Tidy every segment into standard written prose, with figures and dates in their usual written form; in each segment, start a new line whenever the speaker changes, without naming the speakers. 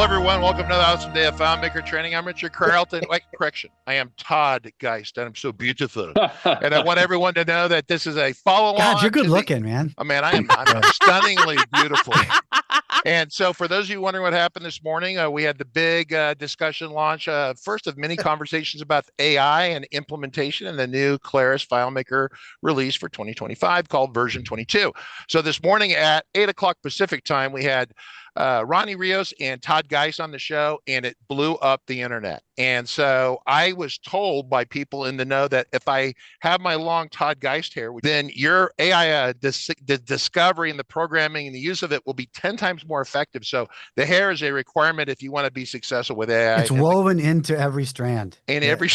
Hello, everyone. Welcome to the awesome day of FileMaker training. I'm Richard Carlton. Wait, correction. I am Todd Geist, and I'm so beautiful. And I want everyone to know that this is a follow-on.
God, you're good looking, man.
Oh, man, I'm stunningly beautiful. And so for those of you wondering what happened this morning, we had the big discussion launch, first of many conversations about AI and implementation in the new Claris FileMaker release for 2025 called version 22. So this morning at 8 o'clock Pacific time, we had Ronnie Rios and Todd Geist on the show, and it blew up the internet. And so I was told by people in the know that if I have my long Todd Geist hair, then your AI the discovery and the programming and the use of it will be 10 times more effective. So the hair is a requirement if you want to be successful with AI.
It's woven into every strand.
And every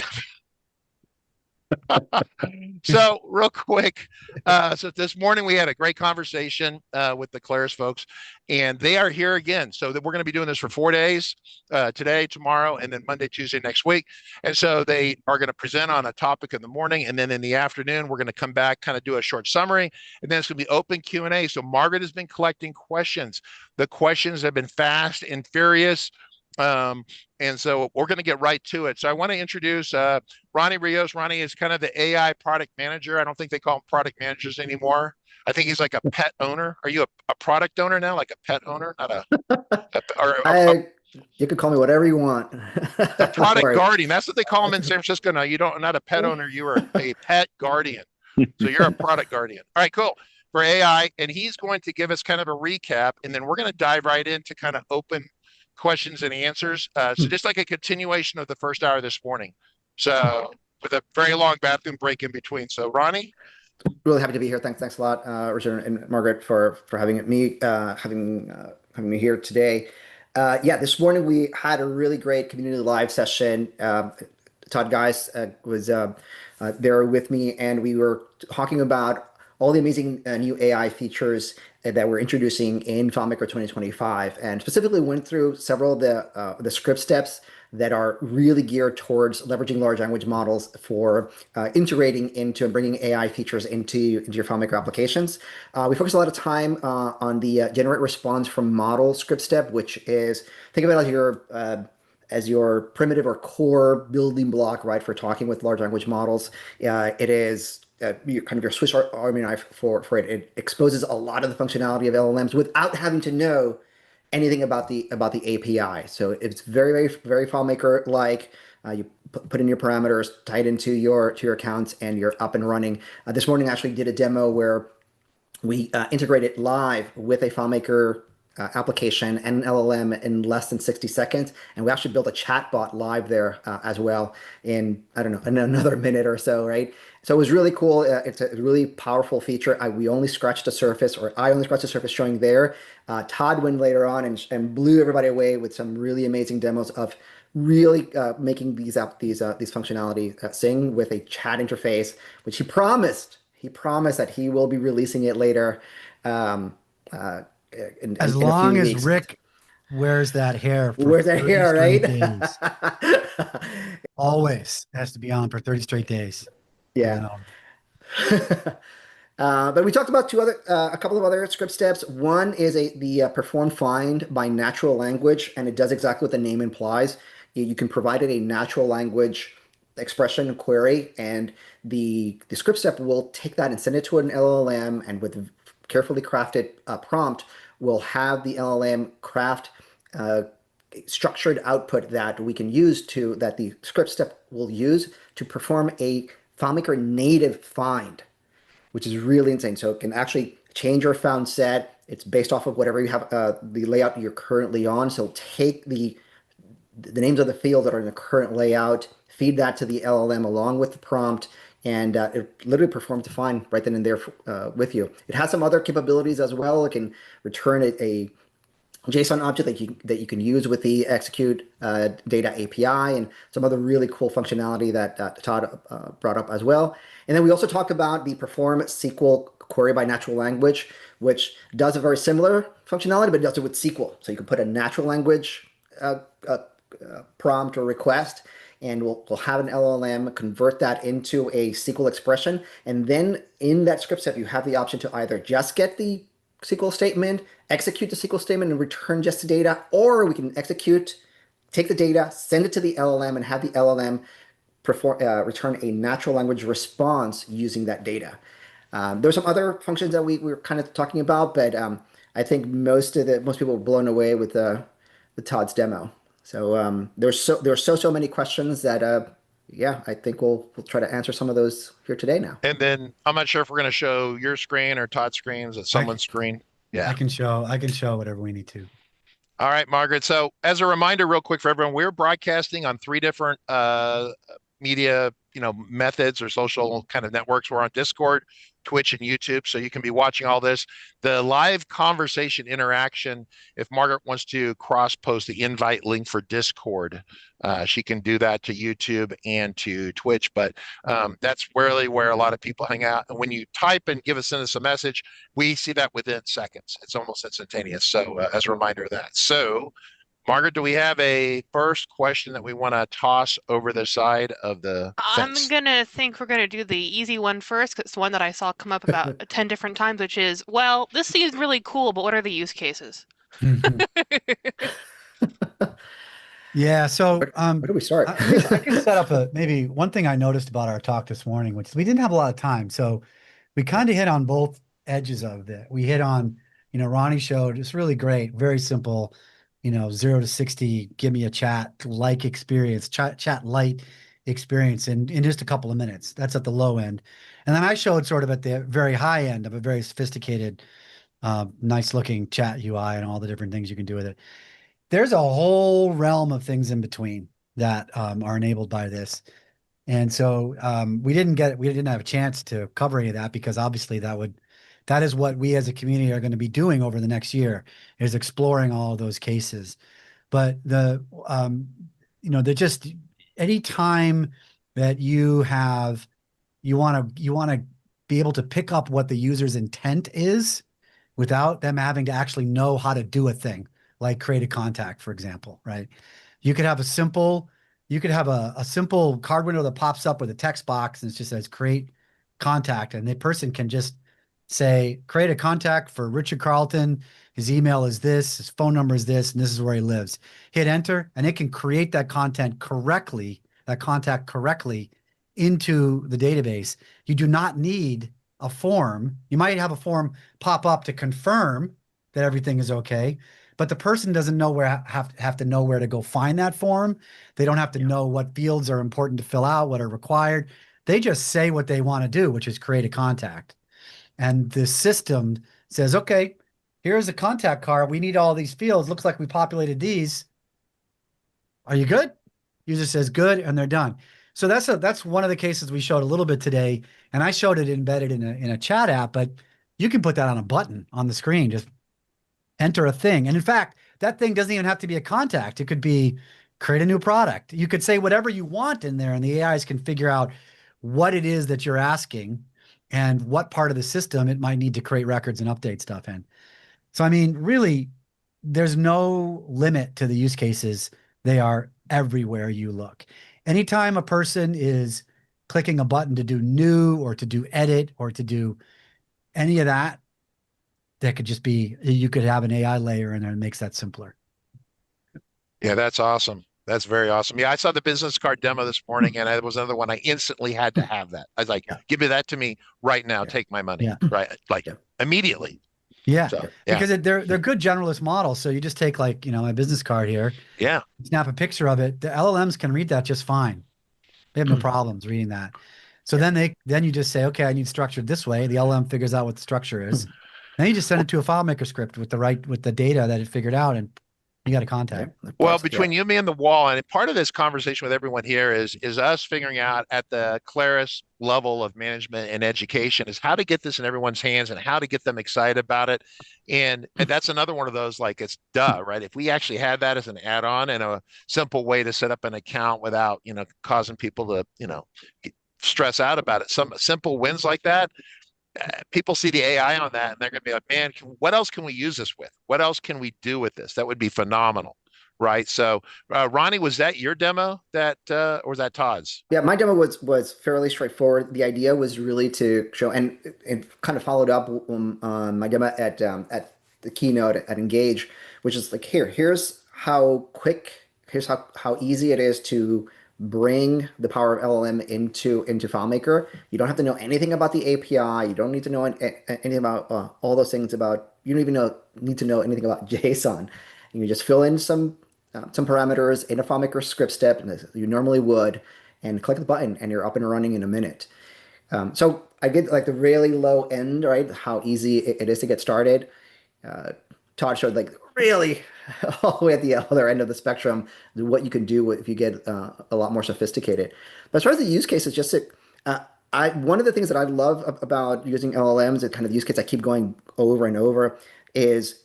So real quick, so this morning we had a great conversation with the Claris folks, and they are here again. So that we're going to be doing this for 4 days, today, tomorrow, and then Monday, Tuesday next week. And so they are going to present on a topic in the morning, and then in the afternoon we're going to come back, kind of do a short summary, and then it's going to be open Q&A. So Margaret has been collecting questions. The questions have been fast and furious. And so we're going to get right to it. So I want to introduce Ronnie Rios. Ronnie is kind of the AI product manager. I don't think they call him product managers anymore. I think he's like a pet owner. Are you a product owner now, like a pet owner? Not
you could call me whatever you want.
A product guardian. That's what they call him in San Francisco now. You don't, not a pet owner. You are a pet guardian. So you're a product guardian. All right, cool. For AI, and he's going to give us kind of a recap, and then we're going to dive right into kind of open questions and answers. So just like a continuation of the first hour this morning. So with a very long bathroom break in between. So Ronnie?
Really happy to be here. Thanks a lot, Richard and Margaret, for having me here today. This morning we had a really great community live session. Todd Geist was there with me, and we were talking about all the amazing new AI features that we're introducing in FileMaker 2025, and specifically went through several of the script steps that are really geared towards leveraging large language models for integrating into and bringing AI features into your FileMaker applications. We focus a lot of time on the generate response from model script step, which is, think of it as your primitive or core building block, right, for talking with large language models. It is kind of your Swiss Army knife for it. It exposes a lot of the functionality of LLMs without having to know anything about the API. So it's very, very, very FileMaker-like. You put in your parameters, tie it into your accounts, and you're up and running. This morning I actually did a demo where we integrated live with a FileMaker application and an LLM in less than 60 seconds. And we actually built a chatbot live there as well in, I don't know, in another minute or so, right? So it was really cool. It's a really powerful feature. We only scratched the surface, or I only scratched the surface showing there. Todd went later on and blew everybody away with some really amazing demos of really making these functionality sing with a chat interface, which he promised that he will be releasing it later.
As long as Rick wears that hair for
wears that hair, right?
Days. Always has to be on for 30 straight days.
Yeah. But we talked about a couple of other script steps. One is the performfind by natural language, and it does exactly what the name implies. You can provide it a natural language expression query, and the script step will take that and send it to an LLM, and with carefully crafted prompt will have the LLM craft structured output that we can use that the script step will use to perform a FileMaker native find, which is really insane. So it can actually change your found set. It's based off of whatever you have, the layout you're currently on. So take the names of the fields that are in the current layout, feed that to the LLM along with the prompt, and it literally performs the find right then and there with you. It has some other capabilities as well. It can return a JSON object that you can use with the execute data API, and some other really cool functionality that Todd brought up as well. And then we also talked about the perform SQL query by natural language, which does a very similar functionality, but it does it with SQL. So you can put a natural language prompt or request, and we'll have an LLM convert that into a SQL expression. And then in that script step, you have the option to either just get the SQL statement, execute the SQL statement and return just the data, or we can execute, take the data, send it to the LLM and have the LLM return a natural language response using that data. There's some other functions that we were kind of talking about, but I think most people were blown away with Todd's demo. So there were so many questions that yeah, I think we'll try to answer some of those here today now.
And then I'm not sure if we're going to show your screen or Todd's screen. Is it someone's screen? Yeah.
I can show whatever we need to.
All right, Margaret. So as a reminder, real quick for everyone, we're broadcasting on 3 different media, methods or social kind of networks. We're on Discord, Twitch, and YouTube. So you can be watching all this. The live conversation interaction, if Margaret wants to cross-post the invite link for Discord, she can do that to YouTube and to Twitch. But that's really where a lot of people hang out. And when you type and send us a message, we see that within seconds. It's almost instantaneous. So as a reminder of that. So Margaret, do we have a first question that we want to toss over the side of the fence?
I'm gonna think we're gonna do the easy one first, 'cause it's one that I saw come up about 10 different times, which is, well, this seems really cool, but what are the use cases?
Yeah, so
Where do we start?
I can set up maybe one thing I noticed about our talk this morning, which is we didn't have a lot of time. So we kind of hit on both edges of it. We hit on, Ronnie showed it's really great, very simple, 0 to 60, give me a chat-like experience, chat-light experience in just a couple of minutes. That's at the low end. And then I showed sort of at the very high end of a very sophisticated, nice looking chat UI and all the different things you can do with it. There's a whole realm of things in between that are enabled by this. And so we didn't have a chance to cover any of that because obviously that is what we as a community are going to be doing over the next year, is exploring all of those cases. But they're just any time that you want to be able to pick up what the user's intent is without them having to actually know how to do a thing, like create a contact, for example, right? You could have a simple card window that pops up with a text box and it just says create contact, and the person can just say, create a contact for Richard Carlton. His email is this, his phone number is this, and this is where he lives. Hit enter, and it can create that contact correctly into the database. You do not need a form. You might have a form pop up to confirm that everything is okay, but the person doesn't know have to know where to go find that form. They don't have to know what fields are important to fill out, what are required. They just say what they want to do, which is create a contact. And the system says, okay, here's a contact card. We need all these fields. Looks like we populated these. Are you good? User says good, and they're done. So that's one of the cases we showed a little bit today. And I showed it embedded in a chat app, but you can put that on a button on the screen. Just enter a thing. And in fact, that thing doesn't even have to be a contact. It could be create a new product. You could say whatever you want in there, and the AIs can figure out what it is that you're asking and what part of the system it might need to create records and update stuff in. So, I mean, really, there's no limit to the use cases. They are everywhere you look. Anytime a person is clicking a button to do new or to do edit or to do any of that, that could just be, you could have an AI layer in there and makes that simpler.
Yeah, that's awesome. That's very awesome. Yeah, I saw the business card demo this morning, and it was another one I instantly had to have that. I was like, give me that to me right now. Take my money. Right. Like immediately.
Yeah. So, because they're good generalist models. So you just take like, my business card here.
Yeah.
Snap a picture of it. The LLMs can read that just fine. They have no problems reading that. So then you just say, okay, I need structured this way. The LLM figures out what the structure is. Then you just send it to a FileMaker script with the data that it figured out, and you got a contact.
Well, between you, me, and the wall, and part of this conversation with everyone here is us figuring out at the Claris level of management and education is how to get this in everyone's hands and how to get them excited about it. And that's another one of those, like, it's right? If we actually had that as an add-on and a simple way to set up an account without, causing people to, stress out about it, some simple wins like that, people see the AI on that and they're going to be like, man, what else can we use this with? What else can we do with this? That would be phenomenal, right? So, Ronnie, was that your demo or was that Todd's?
Yeah, my demo was fairly straightforward. The idea was really to show and kind of followed up on my demo at the keynote at Engage, which is like here's how quick, here's how easy it is to bring the power of LLM into FileMaker. You don't have to know anything about the API. You don't need to know anything about all those things about. You don't even need to know anything about JSON. You just fill in some parameters in a FileMaker script step, and as you normally would, and click the button, and you're up and running in a minute. So I get like the really low end, right? How easy it is to get started. Todd showed like really all the way at the other end of the spectrum what you can do if you get a lot more sophisticated. But as far as the use cases, just one of the things that I love about using LLMs, and kind of the use case I keep going over and over, is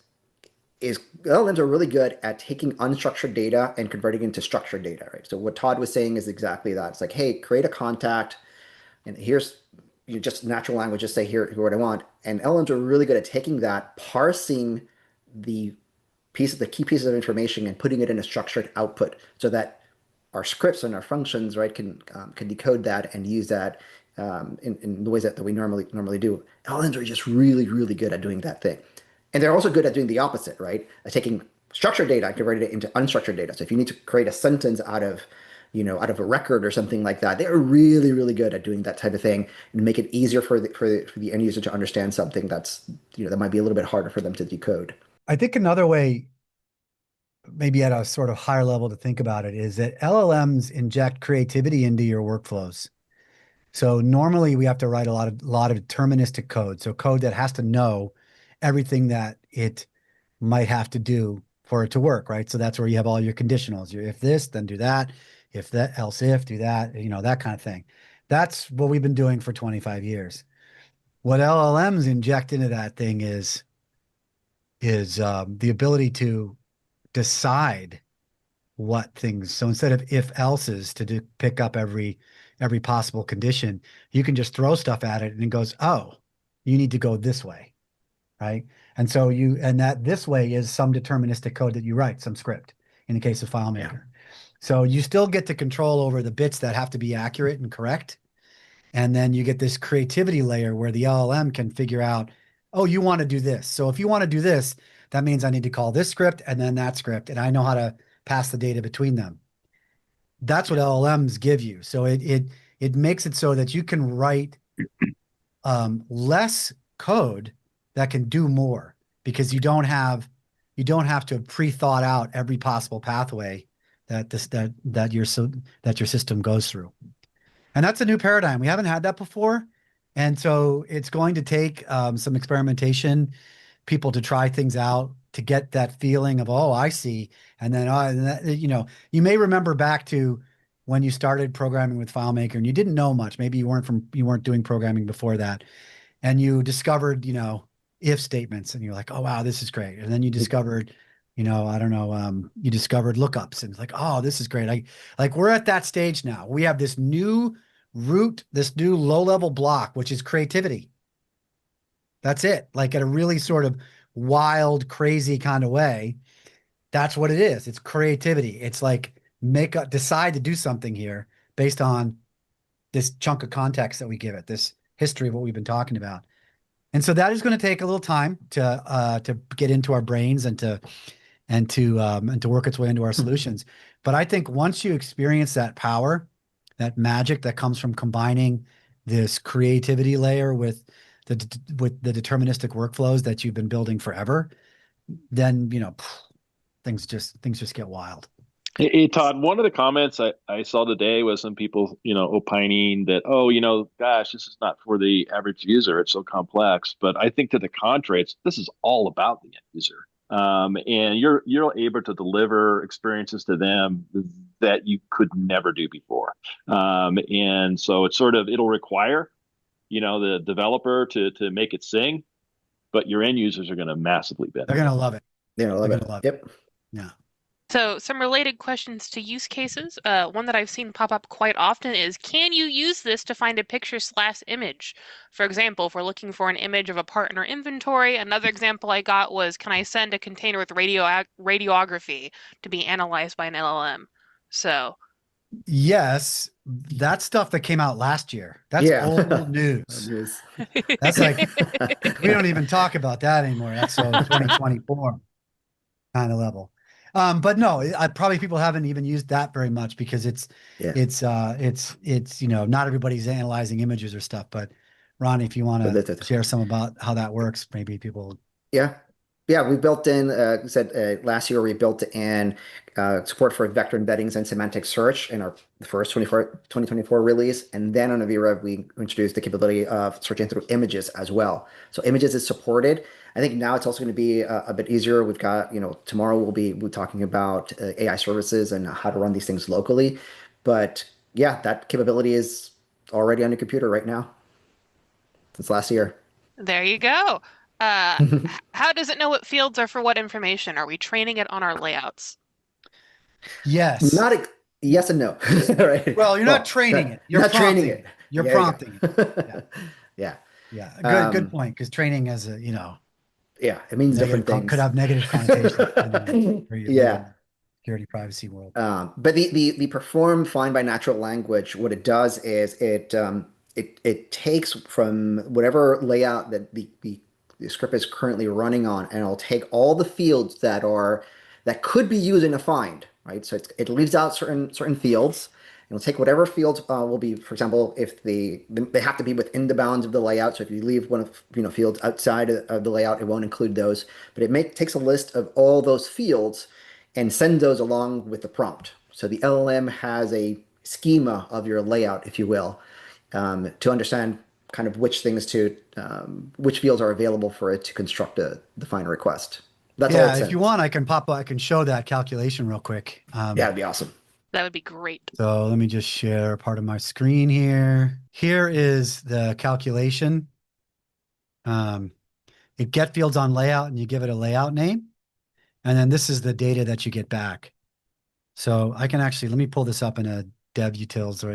LLMs are really good at taking unstructured data and converting it into structured data, right? So what Todd was saying is exactly that. It's like, hey, create a contact, and here's you just natural language, just say here what I want. And LLMs are really good at taking that, parsing the key pieces of information and putting it in a structured output so that our scripts and our functions, right, can decode that and use that in the ways that we normally do. LLMs are just really, really good at doing that thing. And they're also good at doing the opposite, right? Taking structured data and converting it into unstructured data. So if you need to create a sentence out of a record or something like that, they're really, really good at doing that type of thing and make it easier for the end user to understand something that's, that might be a little bit harder for them to decode.
I think another way, maybe at a sort of higher level to think about it, is that LLMs inject creativity into your workflows. So normally we have to write a lot of deterministic code. So code that has to know everything that it might have to do for it to work, right? So that's where you have all your conditionals. If this, then do that. If that, else if, do that, that kind of thing. That's what we've been doing for 25 years. What LLMs inject into that thing is the ability to decide what things. So instead of if else's to pick up every possible condition, you can just throw stuff at it and it goes, oh, you need to go this way, right? And so that this way is some deterministic code that you write, some script in the case of FileMaker. Yeah. So you still get to control over the bits that have to be accurate and correct. And then you get this creativity layer where the LLM can figure out, oh, you want to do this. So if you want to do this, that means I need to call this script and then that script, and I know how to pass the data between them. That's what LLMs give you. So it makes it so that you can write less code that can do more, because you don't have to pre-thought out every possible pathway that your system goes through. And that's a new paradigm. We haven't had that before. And so it's going to take some experimentation, people to try things out, to get that feeling of, oh, I see. And then, you may remember back to when you started programming with FileMaker and you didn't know much. Maybe you weren't doing programming before that. And you discovered, if statements, and you're like, oh, wow, this is great. And then you discovered, you discovered lookups, and it's like, oh, this is great. Like we're at that stage now. We have this new root, this new low-level block, which is creativity. That's it. Like at a really sort of wild, crazy kind of way. That's what it is. It's creativity. It's like decide to do something here based on this chunk of context that we give it, this history of what we've been talking about. And so that is going to take a little time to get into our brains and to work its way into our solutions. But I think once you experience that power, that magic that comes from combining this creativity layer with the deterministic workflows that you've been building forever, then things just get wild.
Hey, Todd, one of the comments I saw today was some people, opining that, oh, gosh, this is not for the average user. It's so complex. But I think to the contrary, this is all about the end user. And you're able to deliver experiences to them that you could never do before. And so it'll require, the developer to make it sing, but your end users are going to massively benefit.
They're going to love it.
They're going to love it. Yep.
Yeah.
So some related questions to use cases. One that I've seen pop up quite often is, can you use this to find a picture/image? For example, if we're looking for an image of a part in our inventory, another example I got was, can I send a container with radiography to be analyzed by an LLM? So
Yes, that's stuff that came out last year. That's
Yeah.
old news.
News.
That's like, we don't even talk about that anymore. That's so 2024 kind of level. But no, I probably people haven't even used that very much because
Yeah.
it's not everybody's analyzing images or stuff. But Ronnie, if you want to share some about how that works, maybe people.
Yeah. Yeah, we built in, last year we built in support for vector embeddings and semantic search in our first 2024 release. And then on Avira, we introduced the capability of searching through images as well. So images is supported. I think now it's also going to be a bit easier. We've got, tomorrow we'll be talking about AI services and how to run these things locally. But yeah, that capability is already on your computer right now since last year.
there you go. How does it know what fields are for what information? Are we training it on our layouts?
Yes.
Not yes and no. Right.
Well, you're not training it. You're
not training
prompting
it.
You're
There you go.
prompting it.
Yeah.
Yeah. Good point. Because training as a,
Yeah, it means different things.
could have negative connotations where you live
Yeah.
in the security privacy world.
But the perform find by natural language, what it does is it takes from whatever layout that the script is currently running on, and it'll take all the fields that could be used in a find, right? So it leaves out certain fields. It'll take whatever fields will be, for example, if they have to be within the bounds of the layout. So if you leave one of fields outside of the layout, it won't include those. But it takes a list of all those fields and sends those along with the prompt. So the LLM has a schema of your layout, if you will, to understand kind of which fields are available for it to construct the find request. That's all it
if
sends.
you want, I can show that calculation real quick.
Yeah, that'd be awesome.
That would be great.
So let me just share part of my screen here. Here is the calculation. It get fields on layout and you give it a layout name. And then this is the data that you get back. So I can actually, let me pull this up in a dev utils so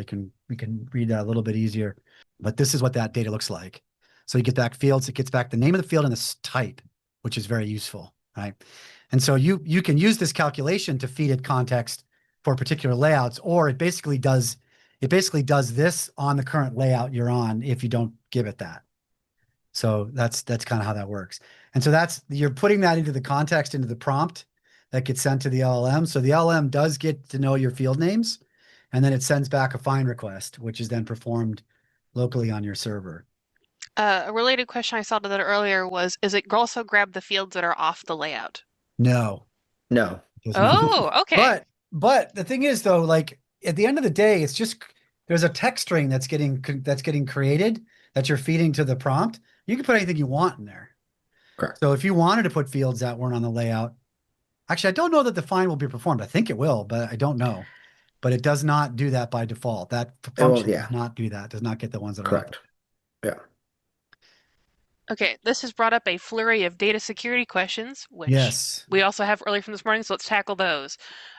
we can read that a little bit easier. But this is what that data looks like. So you get back fields, it gets back the name of the field and the type, which is very useful, right? And so you can use this calculation to feed it context for particular layouts, or it basically does this on the current layout you're on if you don't give it that. So that's kind of how that works. And so you're putting that into the context, into the prompt that gets sent to the LLM. So the LLM does get to know your field names, and then it sends back a find request, which is then performed locally on your server.
A related question I saw to that earlier was, is it also grab the fields that are off the layout?
No.
No.
Oh, okay.
But the thing is, though, like at the end of the day, it's just there's a text string that's getting created that you're feeding to the prompt. You can put anything you want in there.
Correct.
So if you wanted to put fields that weren't on the layout, actually, I don't know that the find will be performed. I think it will, but I don't know. But it does not do that by default. That function does not do that. Does not get the ones that are
correct. Yeah.
Okay, this has brought up a flurry of data security questions, which
yes,
we also have early from this morning, so let's tackle those.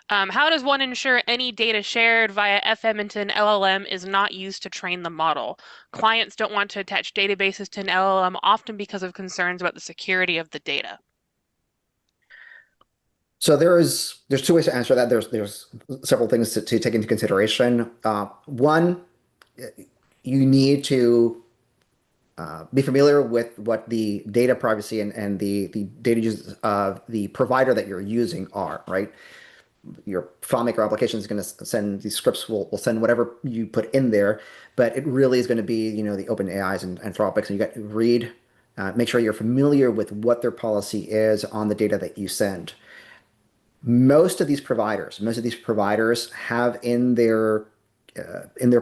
How does one ensure any data shared via FM into an LLM is not used to train the model? Clients don't want to attach databases to an LLM, often because of concerns about the security of the data.
So there's two ways to answer that. There's several things to take into consideration. One, you need to be familiar with what the data privacy and the data use of the provider that you're using are, right? Your FileMaker application is going to send these scripts, will send whatever you put in there, but it really is going to be, the open AIs and Anthropics, and you got to read, make sure you're familiar with what their policy is on the data that you send. Most of these providers have in their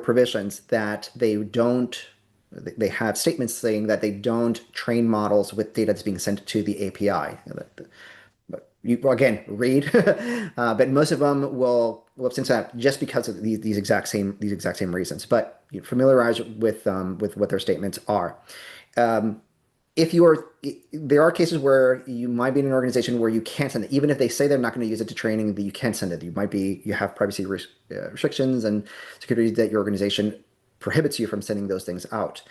provisions that they have statements saying that they don't train models with data that's being sent to the API. But you again read, but most of them will since that just because of these exact same reasons. But you familiarize with what their statements are. if you are, there are cases where you might be in an organization where you can't send it, even if they say they're not going to use it to training, that you can't send it. You have privacy restrictions and security that your organization prohibits you from sending those things out.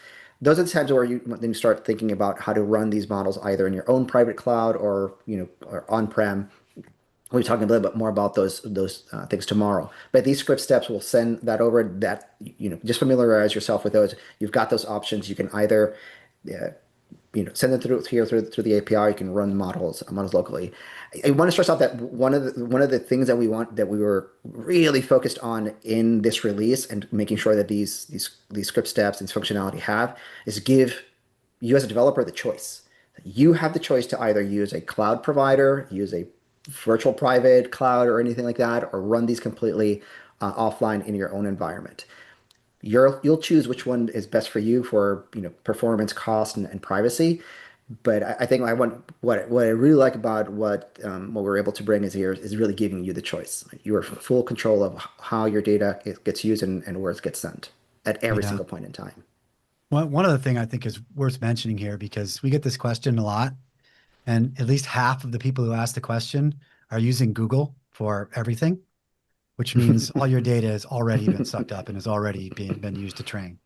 Those are the times where then you start thinking about how to run these models either in your own private cloud or or on-prem. We'll be talking a little bit more about those things tomorrow. But these script steps will send that over. That just familiarize yourself with those. You've got those options. You can either send it through the API. You can run models locally. I want to stress out that one of the things that we were really focused on in this release and making sure that these script steps and functionality is give you as a developer the choice. You have the choice to either use a cloud provider, use a virtual private cloud or anything like that, or run these completely offline in your own environment. You'll choose which one is best for you for performance, cost, and privacy. But I think what I really like about what we're able to bring is really giving you the choice. You are full control of how your data gets used and where it gets sent at every single point in time.
One other thing I think is worth mentioning here, because we get this question a lot, and at least half of the people who ask the question are using Google for everything, which means all your data has already been sucked up and has already been used to train.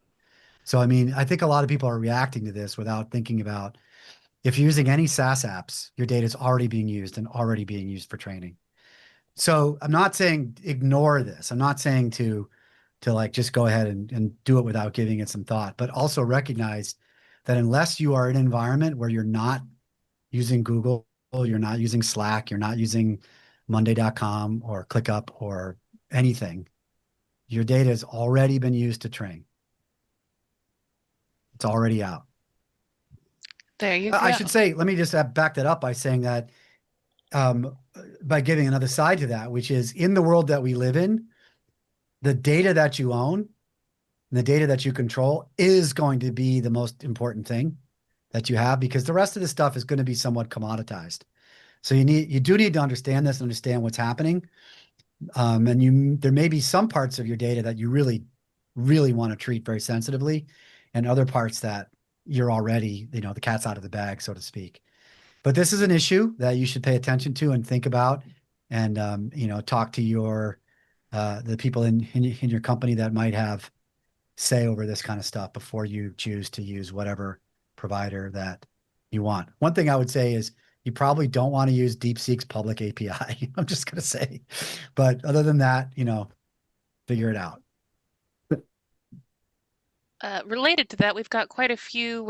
So, I mean, I think a lot of people are reacting to this without thinking about, if you're using any SaaS apps, your data is already being used and already being used for training. So I'm not saying ignore this. I'm not saying to like just go ahead and do it without giving it some thought, but also recognize that unless you are in an environment where you're not using Google, you're not using Slack, you're not using Monday.com or ClickUp or anything, your data has already been used to train. It's already out.
There you go.
I should say, let me just back that up by saying that by giving another side to that, which is, in the world that we live in, the data that you own, the data that you control, is going to be the most important thing that you have, because the rest of the stuff is going to be somewhat commoditized. So you do need to understand this and understand what's happening. And there may be some parts of your data that you really, really want to treat very sensitively, and other parts that you're already, the cat's out of the bag, so to speak. But this is an issue that you should pay attention to and think about, and talk to the people in your company that might have say over this kind of stuff before you choose to use whatever provider that you want. One thing I would say is, you probably don't want to use DeepSeek's public API. I'm just going to say, but other than that, figure it out.
Related to that, we've got quite a few,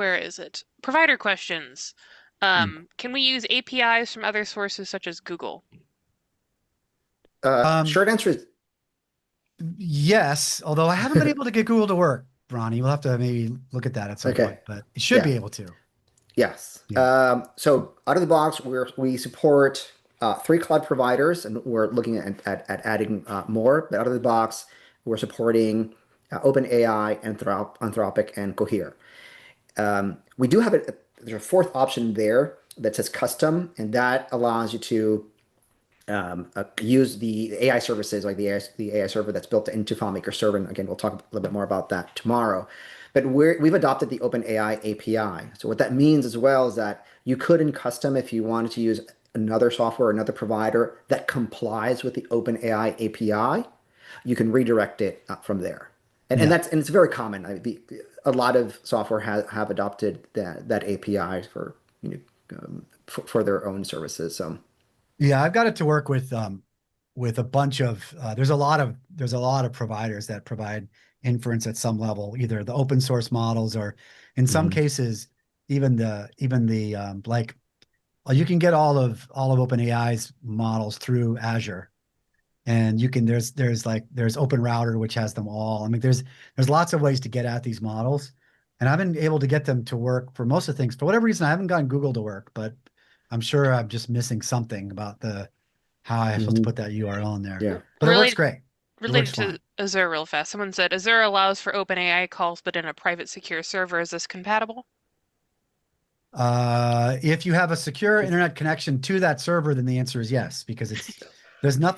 provider questions. Can we use APIs from other sources such as Google?
Short answer is
yes, although I haven't been able to get Google to work, Ronnie. We'll have to maybe look at that at some point, but it should be able to.
Yes. Yeah. So out of the box, we support 3 cloud providers, and we're looking at adding more. But out of the box, we're supporting OpenAI, Anthropic, and Cohere. We do have there's a 4th option there that says custom, and that allows you to use the AI services, like the AI server that's built into FileMaker Server. And again, we'll talk a little bit more about that tomorrow. But we've adopted the OpenAI API. So what that means as well is that you could, in custom, if you wanted to use another software, another provider that complies with the OpenAI API, you can redirect it from there. And it's very common. A lot of software have adopted that API for their own services. So
yeah, I've got it to work with a bunch of there's a lot of providers that provide inference at some level, either the open source models, or in some cases even the like, you can get all of OpenAI's models through Azure, and you can there's Open Router, which has them all. I mean, there's lots of ways to get at these models, and I've been able to get them to work for most of the things. For whatever reason, I haven't gotten Google to work, but I'm sure I'm just missing something about how I'm supposed to put that URL in there.
Yeah.
But it works great.
Related to Azure real fast, someone said Azure allows for OpenAI calls, but in a private secure server. Is this compatible?
If you have a secure internet connection to that server, then the answer is yes, because there's no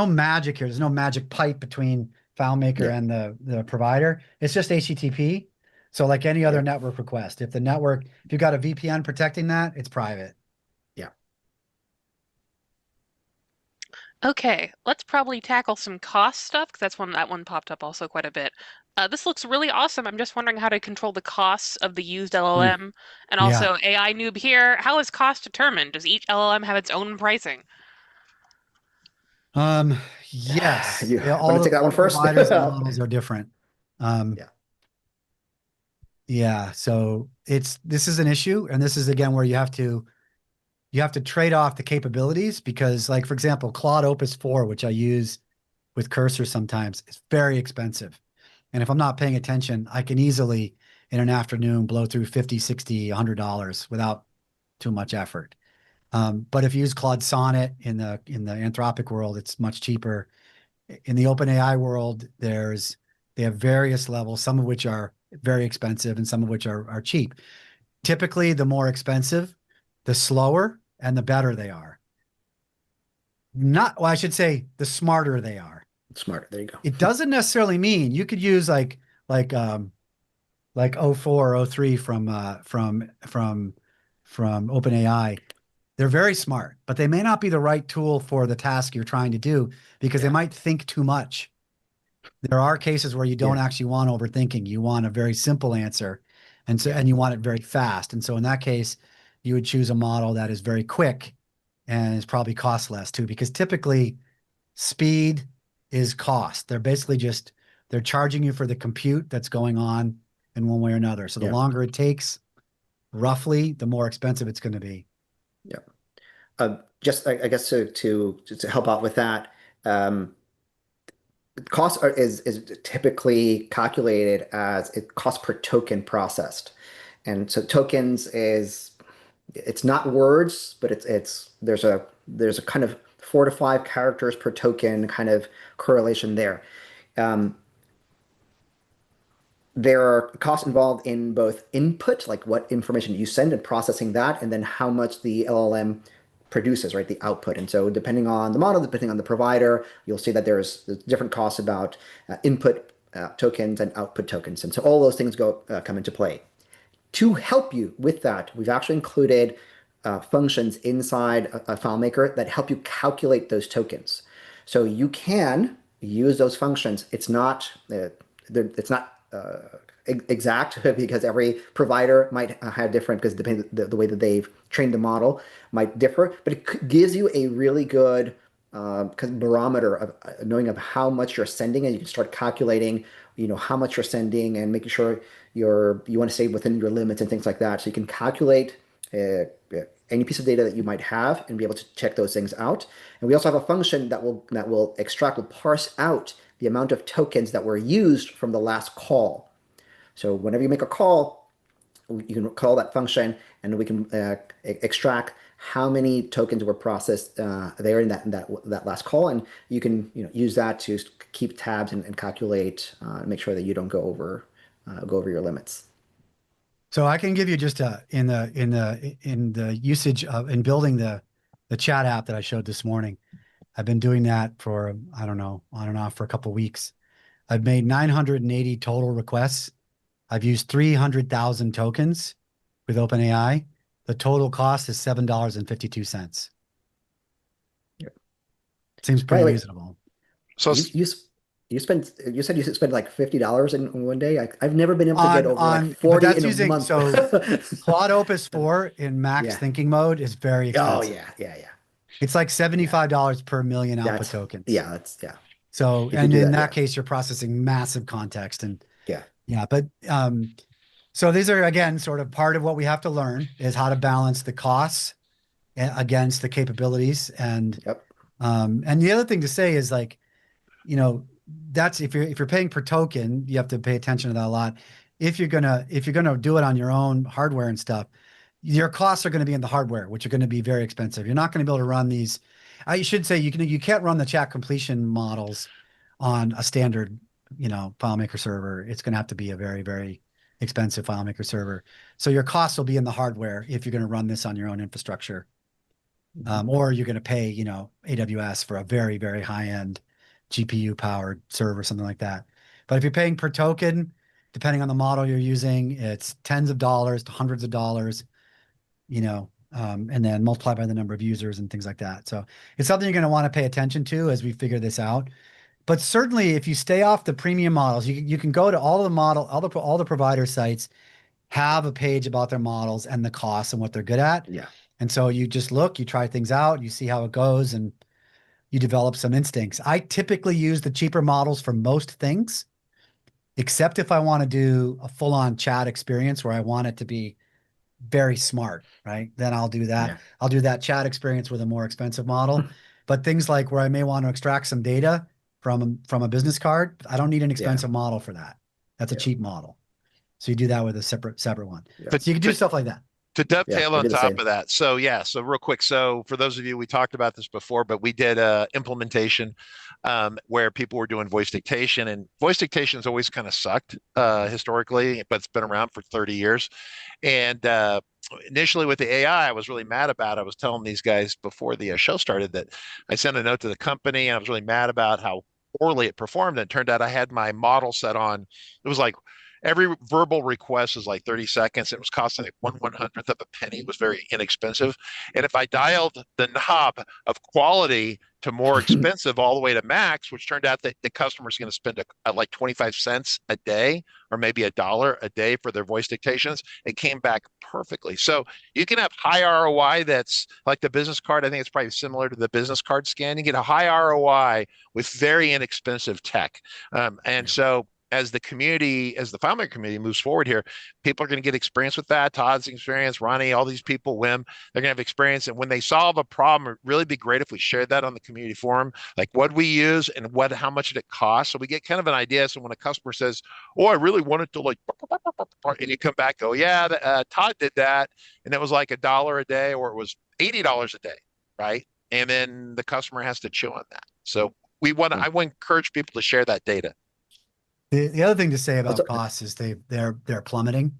magic here. There's no magic pipe between FileMaker and the provider. It's just HTTP. So like any other
Yeah.
network request, if you've got a VPN protecting that, it's private.
Okay, let's probably tackle some cost stuff because that one popped up also quite a bit. This looks really awesome. I'm just wondering how to control the costs of the used LLM. And
Yeah.
also, AI noob here, how is cost determined? Does each LLM have its own pricing?
Yes,
You
yeah,
want to take that
all
one
the
first?
providers and models are different.
Yeah.
Yeah, so this is an issue, and this is again where you have to trade off the capabilities because, like, for example, Claude Opus 4, which I use with Cursor sometimes, is very expensive. And if I'm not paying attention, I can easily in an afternoon blow through 50, 60, $100 without too much effort. But if you use Claude Sonnet in the Anthropic world, it's much cheaper. In the OpenAI world, they have various levels, some of which are very expensive and some of which are cheap. Typically, the more expensive, the slower and the better they are. Well, I should say the smarter they are.
Smart. There you go.
It doesn't necessarily mean you could use like O 04 or O 03 from OpenAI. They're very smart, but they may not be the right tool for the task you're trying to do because they might think too much. There are cases where you don't actually want overthinking. You want a very simple answer, and you want it very fast. And so in that case, you would choose a model that is very quick and is probably cost less too, because typically speed is cost. They're charging you for the compute that's going on in one way or another. So the longer it takes, roughly, the more expensive it's going to be.
Yeah. Just I guess to help out with that, cost is typically calculated as it cost per token processed, and so tokens it's not words, but there's a kind of 4 to 5 characters per token kind of correlation there. There are costs involved in both input, like what information you send and processing that, and then how much the LLM produces, right, the output. And so depending on the model, depending on the provider, you'll see that there's different costs about input tokens and output tokens. And so all those things come into play. To help you with that, we've actually included functions inside a FileMaker that help you calculate those tokens. So you can use those functions. It's not exact because every provider might have different, because depending the way that they've trained the model might differ, but it gives you a really good barometer of knowing of how much you're sending, and you can start calculating, how much you're sending and making sure you want to stay within your limits and things like that. So you can calculate any piece of data that you might have and be able to check those things out. And we also have a function that will parse out the amount of tokens that were used from the last call. So whenever you make a call, you can call that function, and we can extract how many tokens were processed there in that last call, and you can use that to keep tabs and calculate, make sure that you don't go over your limits.
So I can give you just in the usage of in building the chat app that I showed this morning. I've been doing that for, I don't know, on and off for a couple of weeks. I've made 980 total requests. I've used 300,000 tokens with OpenAI. The total cost is $7.52.
Yep.
Seems pretty reasonable.
So
you said you spent like $50 in one day. I've never been able to get over like 40
but that's
in a month.
So Claude Opus 4 in max thinking mode is very expensive.
Oh yeah.
It's like $75 per million output tokens.
Yeah,
So, and in that case, you're processing massive context and but so these are, again, sort of part of what we have to learn is how to balance the costs against the capabilities. And the other thing to say is, like, that's if you're paying per token, you have to pay attention to that a lot. If you're gonna do it on your own hardware and stuff, your costs are going to be in the hardware, which are going to be very expensive. You're not going to be able to run these. I should say you can't run the chat completion models on a standard FileMaker server. It's going to have to be a very, very expensive FileMaker server. So your costs will be in the hardware if you're going to run this on your own infrastructure, or you're going to pay AWS for a very, very high end GPU powered server, something like that. But if you're paying per token, depending on the model you're using, it's tens of dollars to hundreds of dollars, you know, and then multiply by the number of users and things like that. So it's something you're going to want to pay attention to as we figure this out. But certainly, if you stay off the premium models, you can go to all the provider sites, have a page about their models and the costs and what they're good at.
Yeah.
And so you just look, you try things out, you see how it goes, and you develop some instincts. I typically use the cheaper models for most things, except if I want to do a full-on chat experience where I want it to be very smart, right? Then I'll do that.
Yeah.
I'll do that chat experience with a more expensive model. But things like where I may want to extract some data from a business card, I don't need an expensive model for that. That's a cheap model. So you do that with a separate one.
Yeah.
So you can do stuff like that.
To dovetail on
do the
top
same.
of that. So real quick. So for those of you, we talked about this before, but we did a implementation where people were doing voice dictation, and voice dictation has always kind of sucked historically, but it's been around for 30 years. And initially with the AI, I was really mad about it. I was telling these guys before the show started that I sent a note to the company, and I was really mad about how poorly it performed. And it turned out I had my model set on. It was like every verbal request is like 30 seconds. It was costing like 1/100th of a penny. It was very inexpensive. And if I dialed the knob of quality to more expensive all the way to max, which turned out that the customer's going to spend like 25 cents a day or maybe $1 a day for their voice dictations, it came back perfectly. So you can have high ROI that's like the business card. I think it's probably similar to the business card scan. You get a high ROI with very inexpensive tech. So as the community, as the FileMaker community moves forward here, people are going to get experience with that. Todd's experience, Ronnie, all these people, Wim, they're going to have experience. And when they solve a problem, it'd really be great if we shared that on the community forum, like what we use and how much did it cost. So we get kind of an idea. So when a customer says, oh, I really wanted to like, and you come back, go, yeah, Todd did that. And it was like $1 a day, or it was $80 a day, right? And then the customer has to chew on that. So I want to encourage people to share that data.
The other thing to say about costs is they're plummeting.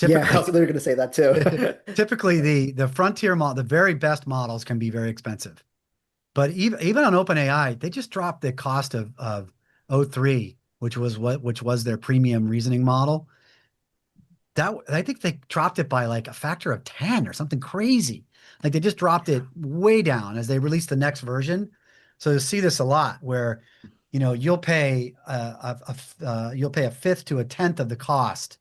Yeah, I was literally going to say that too.
Typically, the frontier model, the very best models can be very expensive. But even on OpenAI, they just dropped the cost of O3, which was their premium reasoning model. I think they dropped it by like a factor of 10 or something crazy. Like they just dropped it way down as they released the next version. So you'll see this a lot where, you know, you'll pay a fifth to a tenth of the cost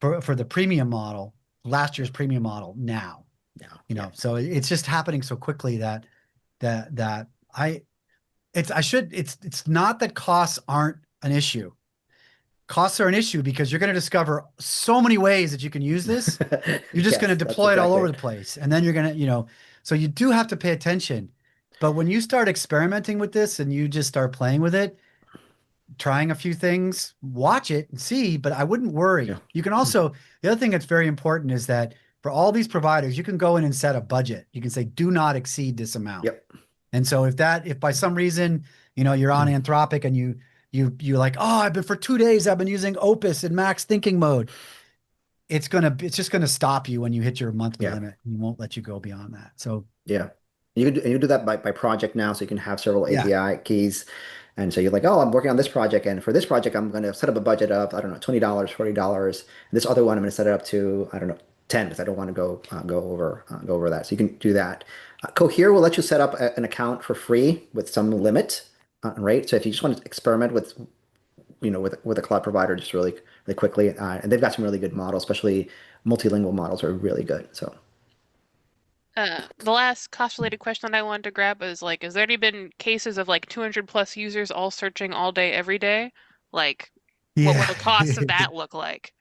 for the premium model, last year's premium model now. You know, so it's just happening so quickly that it's not that costs aren't an issue. Costs are an issue because you're going to discover so many ways that you can use this. You're just going to deploy it all over the place. And then you're going to, you know, so you do have to pay attention. But when you start experimenting with this and you just start playing with it, trying a few things, watch it and see, but I wouldn't worry. Yeah. You can also, the other thing that's very important is that for all these providers, you can go in and set a budget. You can say, do not exceed this amount.
Yep.
And so if by some reason, you know, you're on Anthropic and you're like, oh, for 2 days, I've been using Opus in max thinking mode. It's just gonna stop you when you hit your monthly limit. And won't let you go beyond that. So
yeah, you do that by project now, so you can have several API keys. And so you're like, oh, I'm working on this project, and for this project, I'm going to set up a budget of, I don't know, $20, $40. And this other one, I'm going to set it up to, I don't know, 10 because I don't want to go over that. So you can do that. Cohere will let you set up an account for free with some limit, right? So if you just want to experiment with, you know, with a cloud provider, just really quickly, and they've got some really good models, especially multilingual models are really good. So.
The last cost-related question that I wanted to grab is like, has there already been cases of like 200 plus users all searching all day, every day? Like, what would the cost of that look like?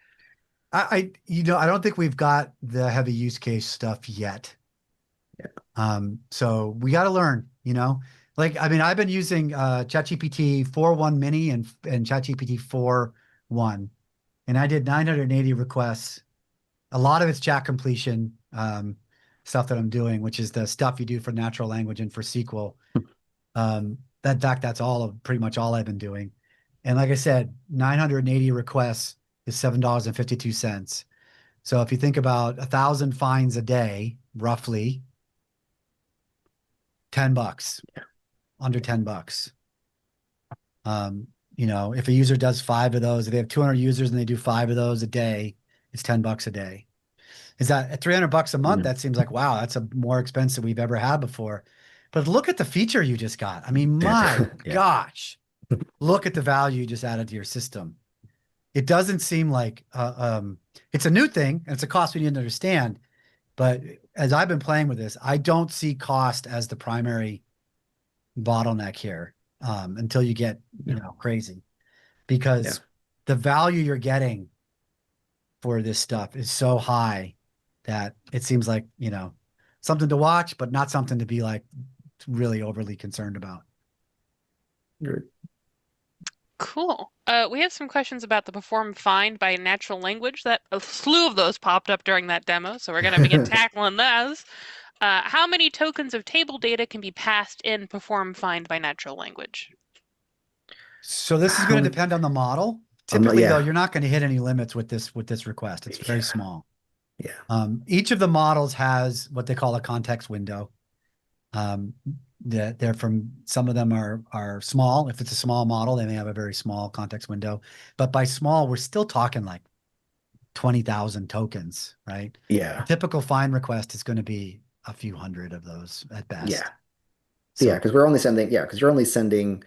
I don't think we've got the heavy use case stuff yet. Yeah. So we got to learn, you know, like, I mean, I've been using ChatGPT 4.1 mini and ChatGPT 4.1, and I did 980 requests. A lot of it's chat completion. Stuff that I'm doing, which is the stuff you do for natural language and for SQL. In fact, that's pretty much all I've been doing. And like I said, 980 requests is $7.52. So if you think about 1,000 finds a day, roughly $10, under $10. You know, if a user does 5 of those, if they have 200 users and they do 5 of those a day, it's $10 a day. Is that at $300 a month?
Mhm.
That seems like, wow, that's a more expensive we've ever had before. But look at the feature you just got. I mean, my
Yeah.
gosh, look at the value you just added to your system. It doesn't seem like it's a new thing and it's a cost we need to understand. But as I've been playing with this, I don't see cost as the primary bottleneck here until you get, you know, crazy, because the value you're getting for this stuff is so high that it seems like, you know, something to watch, but not something to be like really overly concerned about.
Good.
Cool. We have some questions about the perform find by natural language. That a slew of those popped up during that demo, so we're going to begin tackling those. How many tokens of table data can be passed in perform find by natural language?
So this is going to depend on the model. Typically, though, you're not going to hit any limits with this request. It's very small.
Yeah.
Each of the models has what they call a context window. They're from, some of them are small. If it's a small model, they may have a very small context window. But by small, we're still talking like 20,000 tokens, right?
Yeah.
A typical find request is going to be a few hundred of those at best.
Yeah.
So,
Yeah, because you're only sending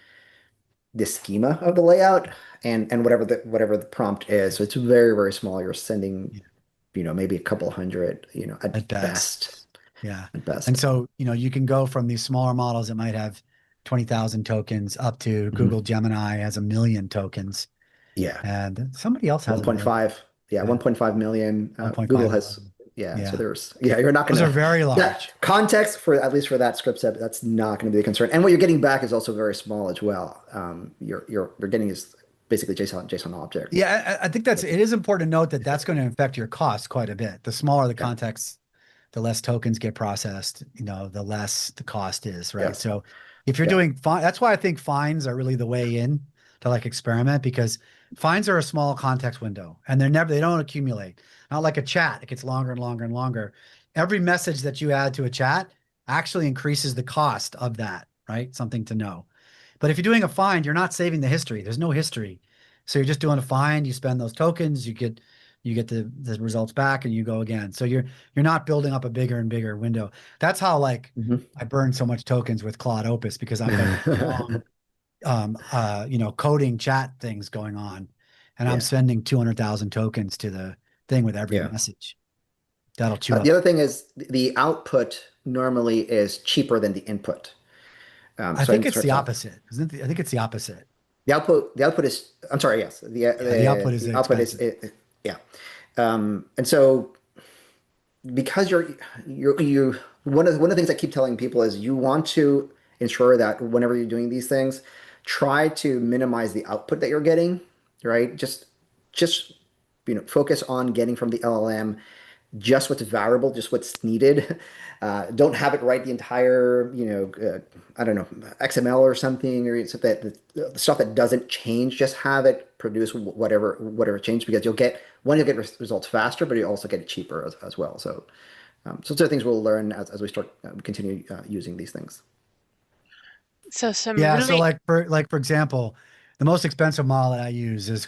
the schema of the layout and whatever the prompt is. So it's very, very small. You're sending, you know, maybe a couple hundred, you know, at best.
Yeah.
At best.
And so, you know, you can go from these smaller models that might have 20,000 tokens up to Google Gemini has 1 million tokens.
Yeah.
And somebody else has
1.5. Yeah, 1.5 million.
1.5
Google has,
million.
so you're not going to.
Those are very large.
That context for, at least for that script set, that's not going to be a concern. And what you're getting back is also very small as well. You're getting is basically JSON object.
Yeah, I think it is important to note that that's going to affect your cost quite a bit. The smaller the context, the less tokens get processed, you know, the less the cost is, right?
Yeah.
So if you're doing fine, that's why I think finds are really the way in to like experiment, because finds are a small context window and they don't accumulate. Not like a chat, it gets longer and longer and longer. Every message that you add to a chat actually increases the cost of that, right? Something to know. But if you're doing a find, you're not saving the history. There's no history. So you're just doing a find, you spend those tokens, you get the results back and you go again. So you're not building up a bigger and bigger window. That's how like I burn so much tokens with Claude Opus, because I've got long, you know, coding chat things going on, and I'm sending 200,000 tokens to the thing with every message. That'll chew up.
The other thing is the output normally is cheaper than the input.
I think it's the opposite, isn't it? I think it's the opposite.
The output is, I'm sorry, yes. The output is expensive. Yeah. And so because you're one of the things I keep telling people is you want to ensure that whenever you're doing these things, try to minimize the output that you're getting, right? Just you know, focus on getting from the LLM just what's variable, just what's needed. Don't have it write the entire, you know, I don't know, XML or something, or the stuff that doesn't change. Just have it produce whatever changed, because you'll get results faster, but you also get it cheaper as well. So, so those are things we'll learn as we start continue using these things.
So some
so like for example, the most expensive model that I use is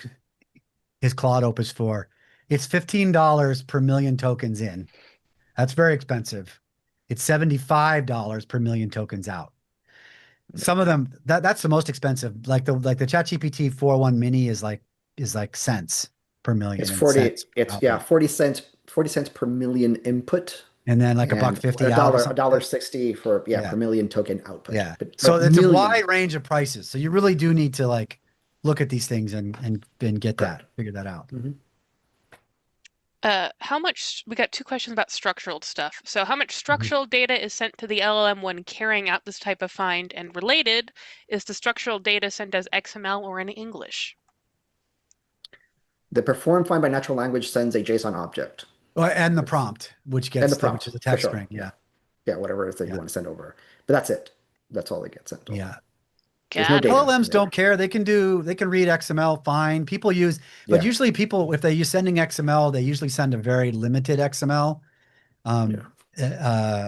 Claude Opus 4. It's $15 per million tokens in. That's very expensive. It's $75 per million tokens out. Some of them, that's the most expensive. Like the ChatGPT 4.1 mini is like cents per million.
It's 40. It's 40 cents per million input.
And then like $1.50 out.
$1.60 for per million token output.
Yeah. So it's a wide range of prices. So you really do need to like look at these things and figure that out.
How much, we got 2 questions about structural stuff. So how much structural data is sent to the LLM when carrying out this type of find? And related, is the structural data sent as XML or in English?
The perform find by natural language sends a JSON object.
And the prompt, which is the text string. Yeah.
Yeah, whatever it is that you want to send over. But that's it. That's all that gets sent over.
Yeah.
No
LLMs don't care. They can read XML fine. People use, but usually people, if they use sending XML, they usually send a very limited XML,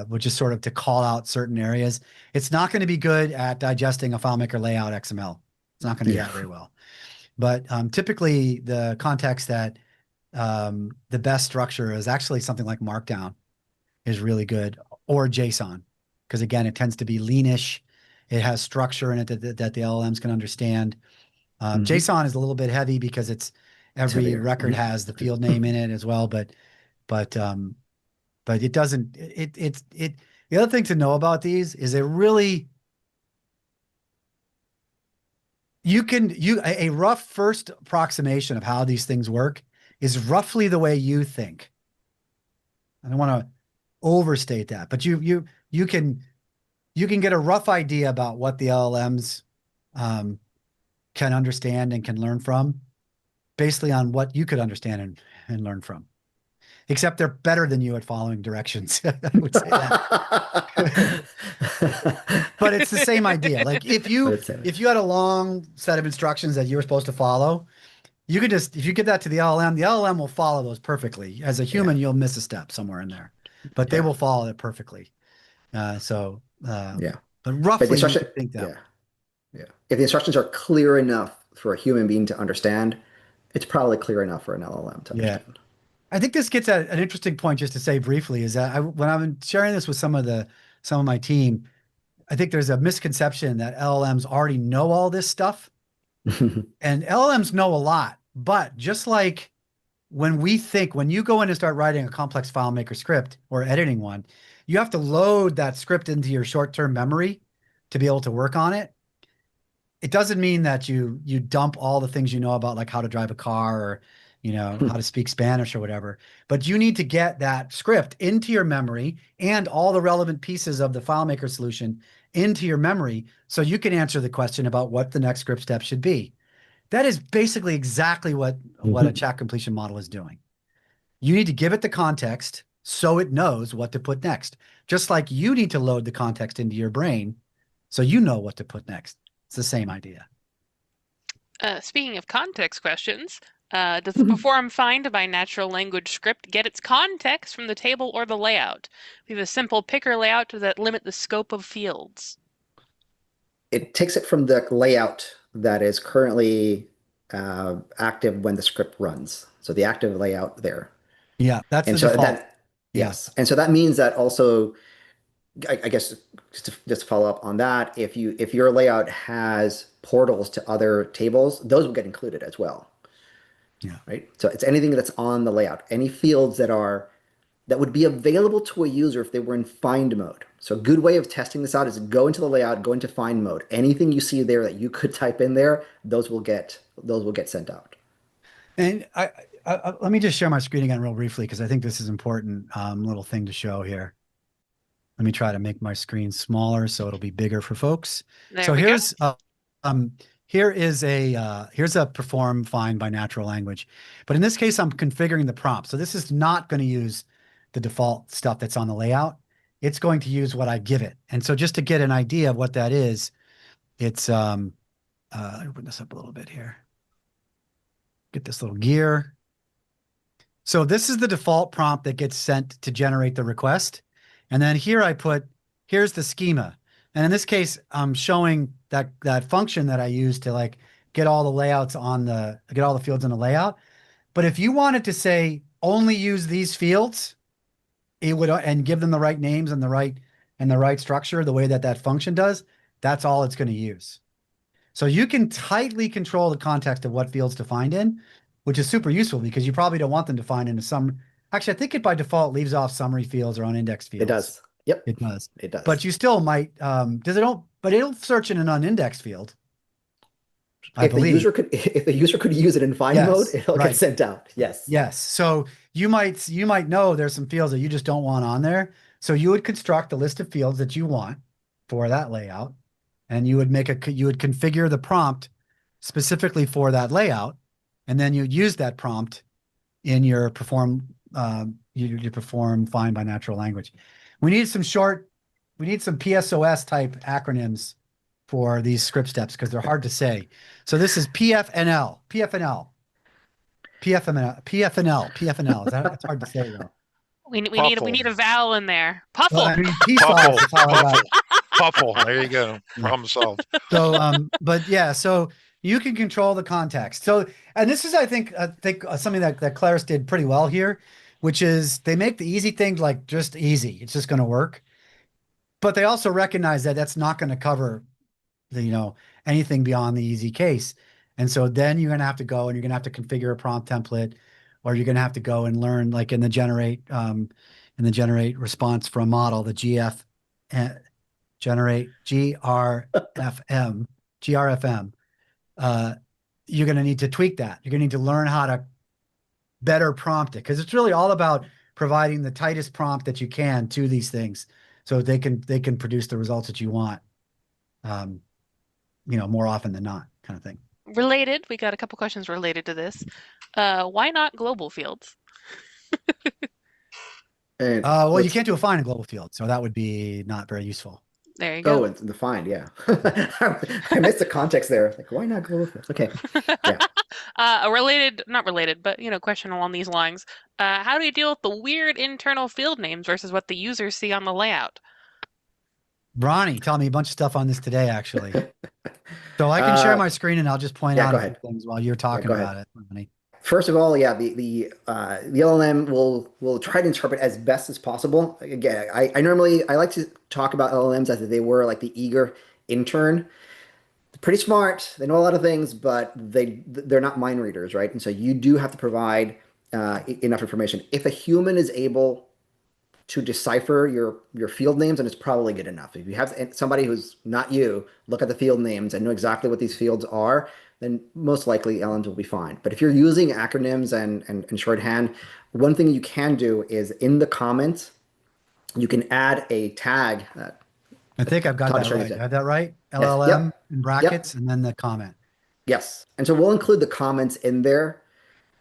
which is sort of to call out certain areas. It's not going to be good at digesting a FileMaker layout XML. It's not going to do that very well. But typically the context that the best structure is actually something like Markdown is really good, or JSON, because again, it tends to be leanish. It has structure in it that the LLMs can understand. JSON is a little bit heavy because every
heavier.
record has the field name in it as well, but it doesn't. The other thing to know about these is a rough first approximation of how these things work is roughly the way you think. I don't want to overstate that, but you can get a rough idea about what the LLMs can understand and can learn from, basically on what you could understand and learn from. Except they're better than you at following directions. I would say that. But it's the same idea. Like if you had a long set of instructions that you were supposed to follow, you could just, if you give that to the LLM will follow those perfectly. As a human, you'll miss a step somewhere in there, but they will follow it perfectly. But roughly you could think that.
Yeah. If the instructions are clear enough for a human being to understand, it's probably clear enough for an LLM to understand.
I think this gets at an interesting point just to say briefly is that when I'm sharing this with some of my team, I think there's a misconception that LLMs already know all this stuff. And LLMs know a lot, but just like when you go in and start writing a complex FileMaker script or editing one, you have to load that script into your short-term memory to be able to work on it. It doesn't mean that you dump all the things you know about, like how to drive a car or, how to speak Spanish or whatever, but you need to get that script into your memory and all the relevant pieces of the FileMaker solution into your memory so you can answer the question about what the next script step should be. That is basically exactly what a chat completion model is doing. You need to give it the context so it knows what to put next, just like you need to load the context into your brain so you know what to put next. It's the same idea.
Speaking of context questions, does the performfind by natural language script get its context from the table or the layout? We have a simple picker layout that limit the scope of fields.
It takes it from the layout that is currently active when the script runs. So the active layout there.
Yeah, that's the default.
Yes. And so that means that also, I guess, just to follow up on that, if your layout has portals to other tables, those will get included as well.
Yeah.
Right. So it's anything that's on the layout, any fields that would be available to a user if they were in find mode. So a good way of testing this out is go into the layout, go into find mode. Anything you see there that you could type in there, those will get sent out.
And let me just share my screen again real briefly, because I think this is important little thing to show here. Let me try to make my screen smaller so it'll be bigger for folks. So here's here's a perform find by natural language, but in this case I'm configuring the prompt. So this is not going to use the default stuff that's on the layout. It's going to use what I give it. And so just to get an idea of what that is, it's let me bring this up a little bit here. Get this little gear. So this is the default prompt that gets sent to generate the request. And then here here's the schema. And in this case, I'm showing that function that I use to get all the layouts get all the fields in the layout. But if you wanted to say only use these fields, it would, and give them the right names and the right structure, the way that function does, that's all it's going to use. So you can tightly control the context of what fields to find in, which is super useful because you probably don't want them to find into some. Actually, I think it by default leaves off summary fields or unindexed fields.
It does. Yep.
It does.
It does.
But you still might, but it'll search in an unindexed field.
If the user could use it in find mode, it'll get sent out. Yes.
Yes. So you might know there's some fields that you just don't want on there. So you would construct a list of fields that you want for that layout, and you would configure the prompt specifically for that layout, and then you'd use that prompt in your perform find by natural language. We need some PSOS type acronyms for these script steps because they're hard to say. So this is PFNL. That's hard to say though.
We need a vowel in there. Puffle.
Well, I mean, Puffle.
Puffle. There you go. Problem solved.
So, but yeah, so you can control the context. So, and this is, I think something that Claris did pretty well here, which is they make the easy things like just easy. It's just going to work. But they also recognize that that's not going to cover the, anything beyond the easy case. And so then you're going to have to go and you're going to have to configure a prompt template, or you're going to have to go and learn, like in the generate response from a model, the generate GRFM. You're going to need to tweak that. You're going to need to learn how to better prompt it, because it's really all about providing the tightest prompt that you can to these things, so they can produce the results that you want. More often than not, kind of thing.
Related, we got a couple questions related to this. Why not global fields?
Well, you can't do a find in global field, so that would be not very useful.
There you go.
Oh, the find, yeah. I missed the context there. Like, why not global fields? Okay. Yeah.
Not related, but question along these lines. How do you deal with the weird internal field names versus what the users see on the layout?
Ronnie told me a bunch of stuff on this today, actually. So I can share my screen and I'll just point out a few things while you're talking about it, Ronnie.
First of all, yeah, the LLM will try to interpret as best as possible. Again, I like to talk about LLMs as if they were like the eager intern. They're pretty smart. They know a lot of things, but they're not mind readers, right? And so you do have to provide enough information. If a human is able to decipher your field names, and it's probably good enough. If you have somebody who's not you look at the field names and know exactly what these fields are, then most likely LLMs will be fine. But if you're using acronyms and shorthand, one thing you can do is in the comments, you can add a tag.
I think I've got that right. I have that right? LLM in brackets and then the comment.
Yes. And so we'll include the comments in there.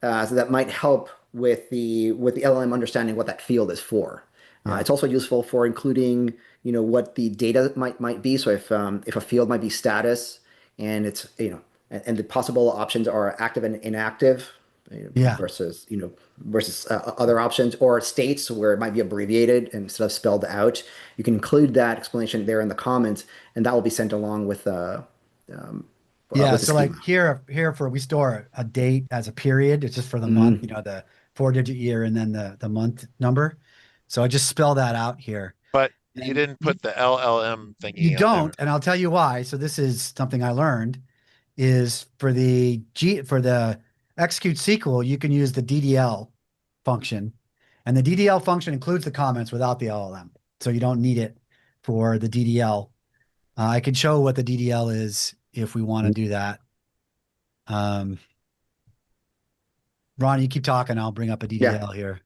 So that might help with the LLM understanding what that field is for. It's also useful for including, what the data might be. So if a field might be status, and it's and the possible options are active and inactive, versus other options, or states where it might be abbreviated instead of spelled out. You can include that explanation there in the comments, and that will be sent along with so like here we store a date as a period. It's just for the month, the 4-digit year and then the month number. So I just spell that out here.
But you didn't put the LLM thingy.
You don't, and I'll tell you why. So this is something I learned, is for the execute SQL, you can use the DDL function, and the DDL function includes the comments without the LLM. So you don't need it for the DDL. I can show what the DDL is if we want to do that. Ron, you keep talking. I'll bring up a DDL here.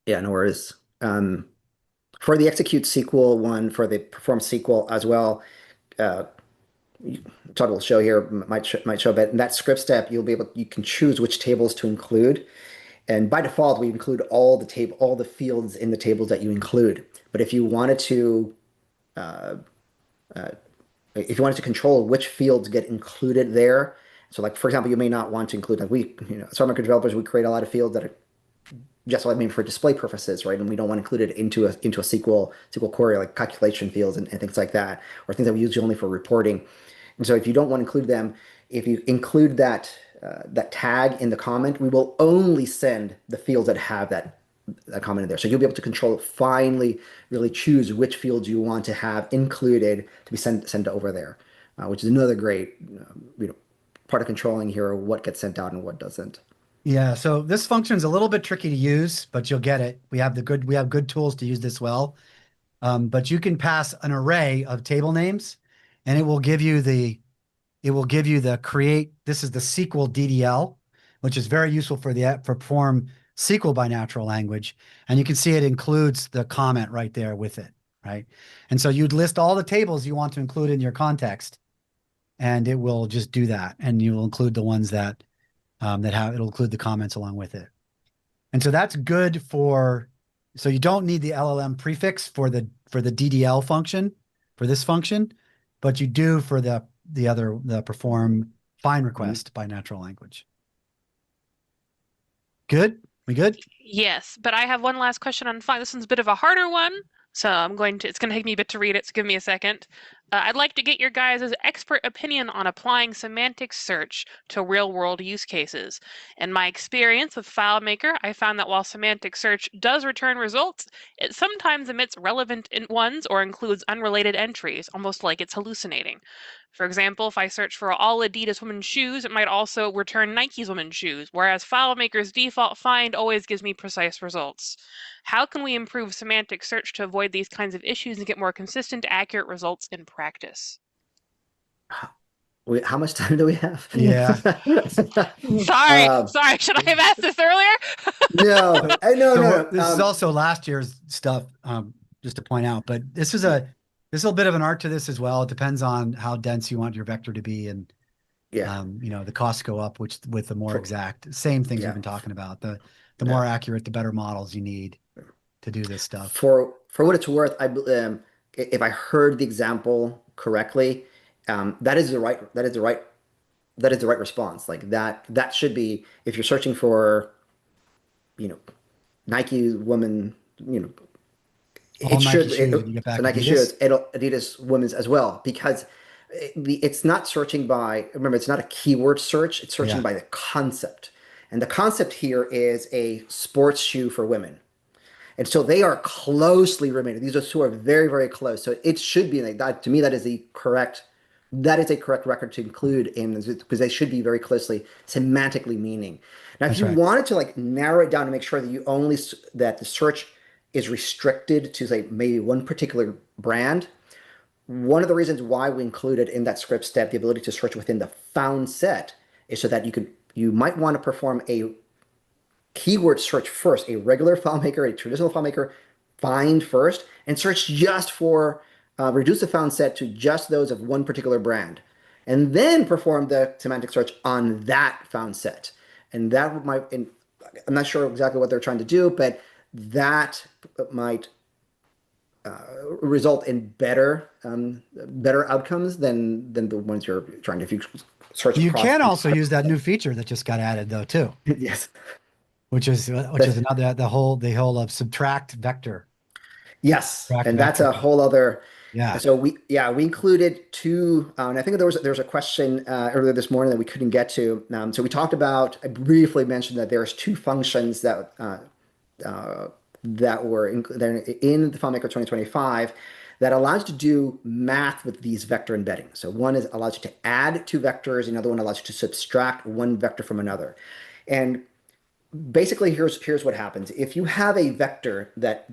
Yeah, no worries. For the execute SQL one, for the perform SQL as well, Todd will show here, might show a bit. In that script step, you can choose which tables to include. And by default, we include all the fields in the tables that you include. But if you wanted to control which fields get included there, so like, for example, you may not want to include, like FileMaker developers, we create a lot of fields that are just what I mean for display purposes, right? And we don't want to include it into a SQL query, like calculation fields and things like that, or things that we use only for reporting. And so if you don't want to include them, if you include that tag in the comment, we will only send the fields that have that comment in there. So you'll be able to control, finally, really choose which fields you want to have included to be sent over there, which is another great part of controlling here, what gets sent out and what doesn't.
Yeah, so this function is a little bit tricky to use, but you'll get it. We have good tools to use this well. But you can pass an array of table names, and it will give you the create. This is the SQL DDL, which is very useful for perform SQL by natural language. And you can see it includes the comment right there with it, right? And so you'd list all the tables you want to include in your context, and it will just do that. And you will include the ones that it'll include the comments along with it. And so that's good so you don't need the LLM prefix for the DDL function, for this function, but you do for the perform find request by natural language. Good? We good?
Yes, but I have one last question on find. This one's a bit of a harder one, so it's going to take me a bit to read it, so give me a second. I'd like to get your guys' expert opinion on applying semantic search to real-world use cases. In my experience with FileMaker, I found that while semantic search does return results, it sometimes omits relevant ones or includes unrelated entries, almost like it's hallucinating. For example, if I search for all Adidas women's shoes, it might also return Nike's women's shoes, whereas FileMaker's default find always gives me precise results. How can we improve semantic search to avoid these kinds of issues and get more consistent, accurate results in practice?
Wait, how much time do we have?
Yeah.
Sorry. Should I have asked this earlier?
No, no.
This is also last year's stuff, just to point out, but this is a bit of an art to this as well. It depends on how dense you want your vector to be, and the costs go up, which with the more exact, same things we've been talking about. The more accurate, the better models you need to do this stuff.
For what it's worth, if I heard the example correctly, that is the right response. Like that should be, if you're searching for, Nike women, it should, so Nike shoes, Adidas women's as well, because it's not searching by, remember, it's not a keyword search, it's searching by the concept. And the concept here is a sports shoe for women. And so they are closely related. These are two are very, very close. So it should be like that. To me, that is a correct record to include in, because they should be very closely semantically meaning. Now, if you wanted to like narrow it down to make sure that that the search is restricted to, say, maybe one particular brand, one of the reasons why we included in that script step the ability to search within the found set is so that you might want to perform a keyword search first, a regular FileMaker, a traditional FileMaker find first, and search just for, reduce the found set to just those of one particular brand, and then perform the semantic search on that found set. And that might, I'm not sure exactly what they're trying to do, but that might result in better outcomes than the ones you're trying to search.
You can also use that new feature that just got added though too.
Yes.
Which is another the whole of subtract vector.
Yes,
subtract
and
vector.
that's a whole other.
Yeah.
So we included two, and I think there was a question earlier this morning that we couldn't get to. So we talked about, I briefly mentioned that there's two functions that were in the FileMaker 2025 that allows you to do math with these vector embeddings. So one allows you to add two vectors, another one allows you to subtract one vector from another, and basically, here's what happens. If you have a vector that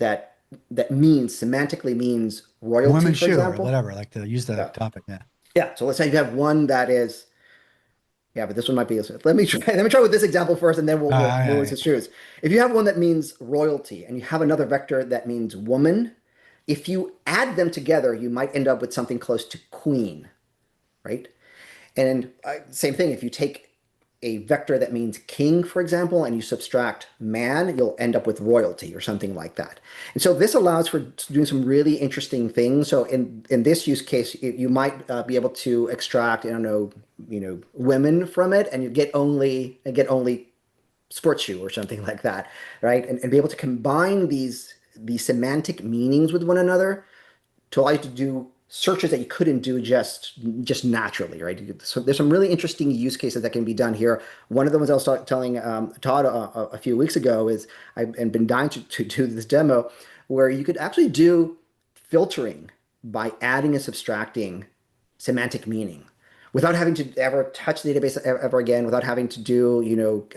semantically means royalty,
women's
for
shoe
example,
or whatever, like to use the topic.
Yeah. So let's say you have one that is, but this one might be. Let me try with this example first, and then we'll into shoes. If you have one that means royalty, and you have another vector that means woman, if you add them together, you might end up with something close to queen, right? And same thing, if you take a vector that means king, for example, and you subtract man, you'll end up with royalty or something like that. And so this allows for doing some really interesting things. So in this use case, you might be able to extract, women from it, and you get only sports shoe or something like that, right? And be able to combine these semantic meanings with one another to allow you to do searches that you couldn't do just naturally, right? So there's some really interesting use cases that can be done here. One of them was I was telling Todd a few weeks ago is I've been dying to do this demo where you could actually do filtering by adding and subtracting semantic meaning without having to ever touch the database ever again, without having to do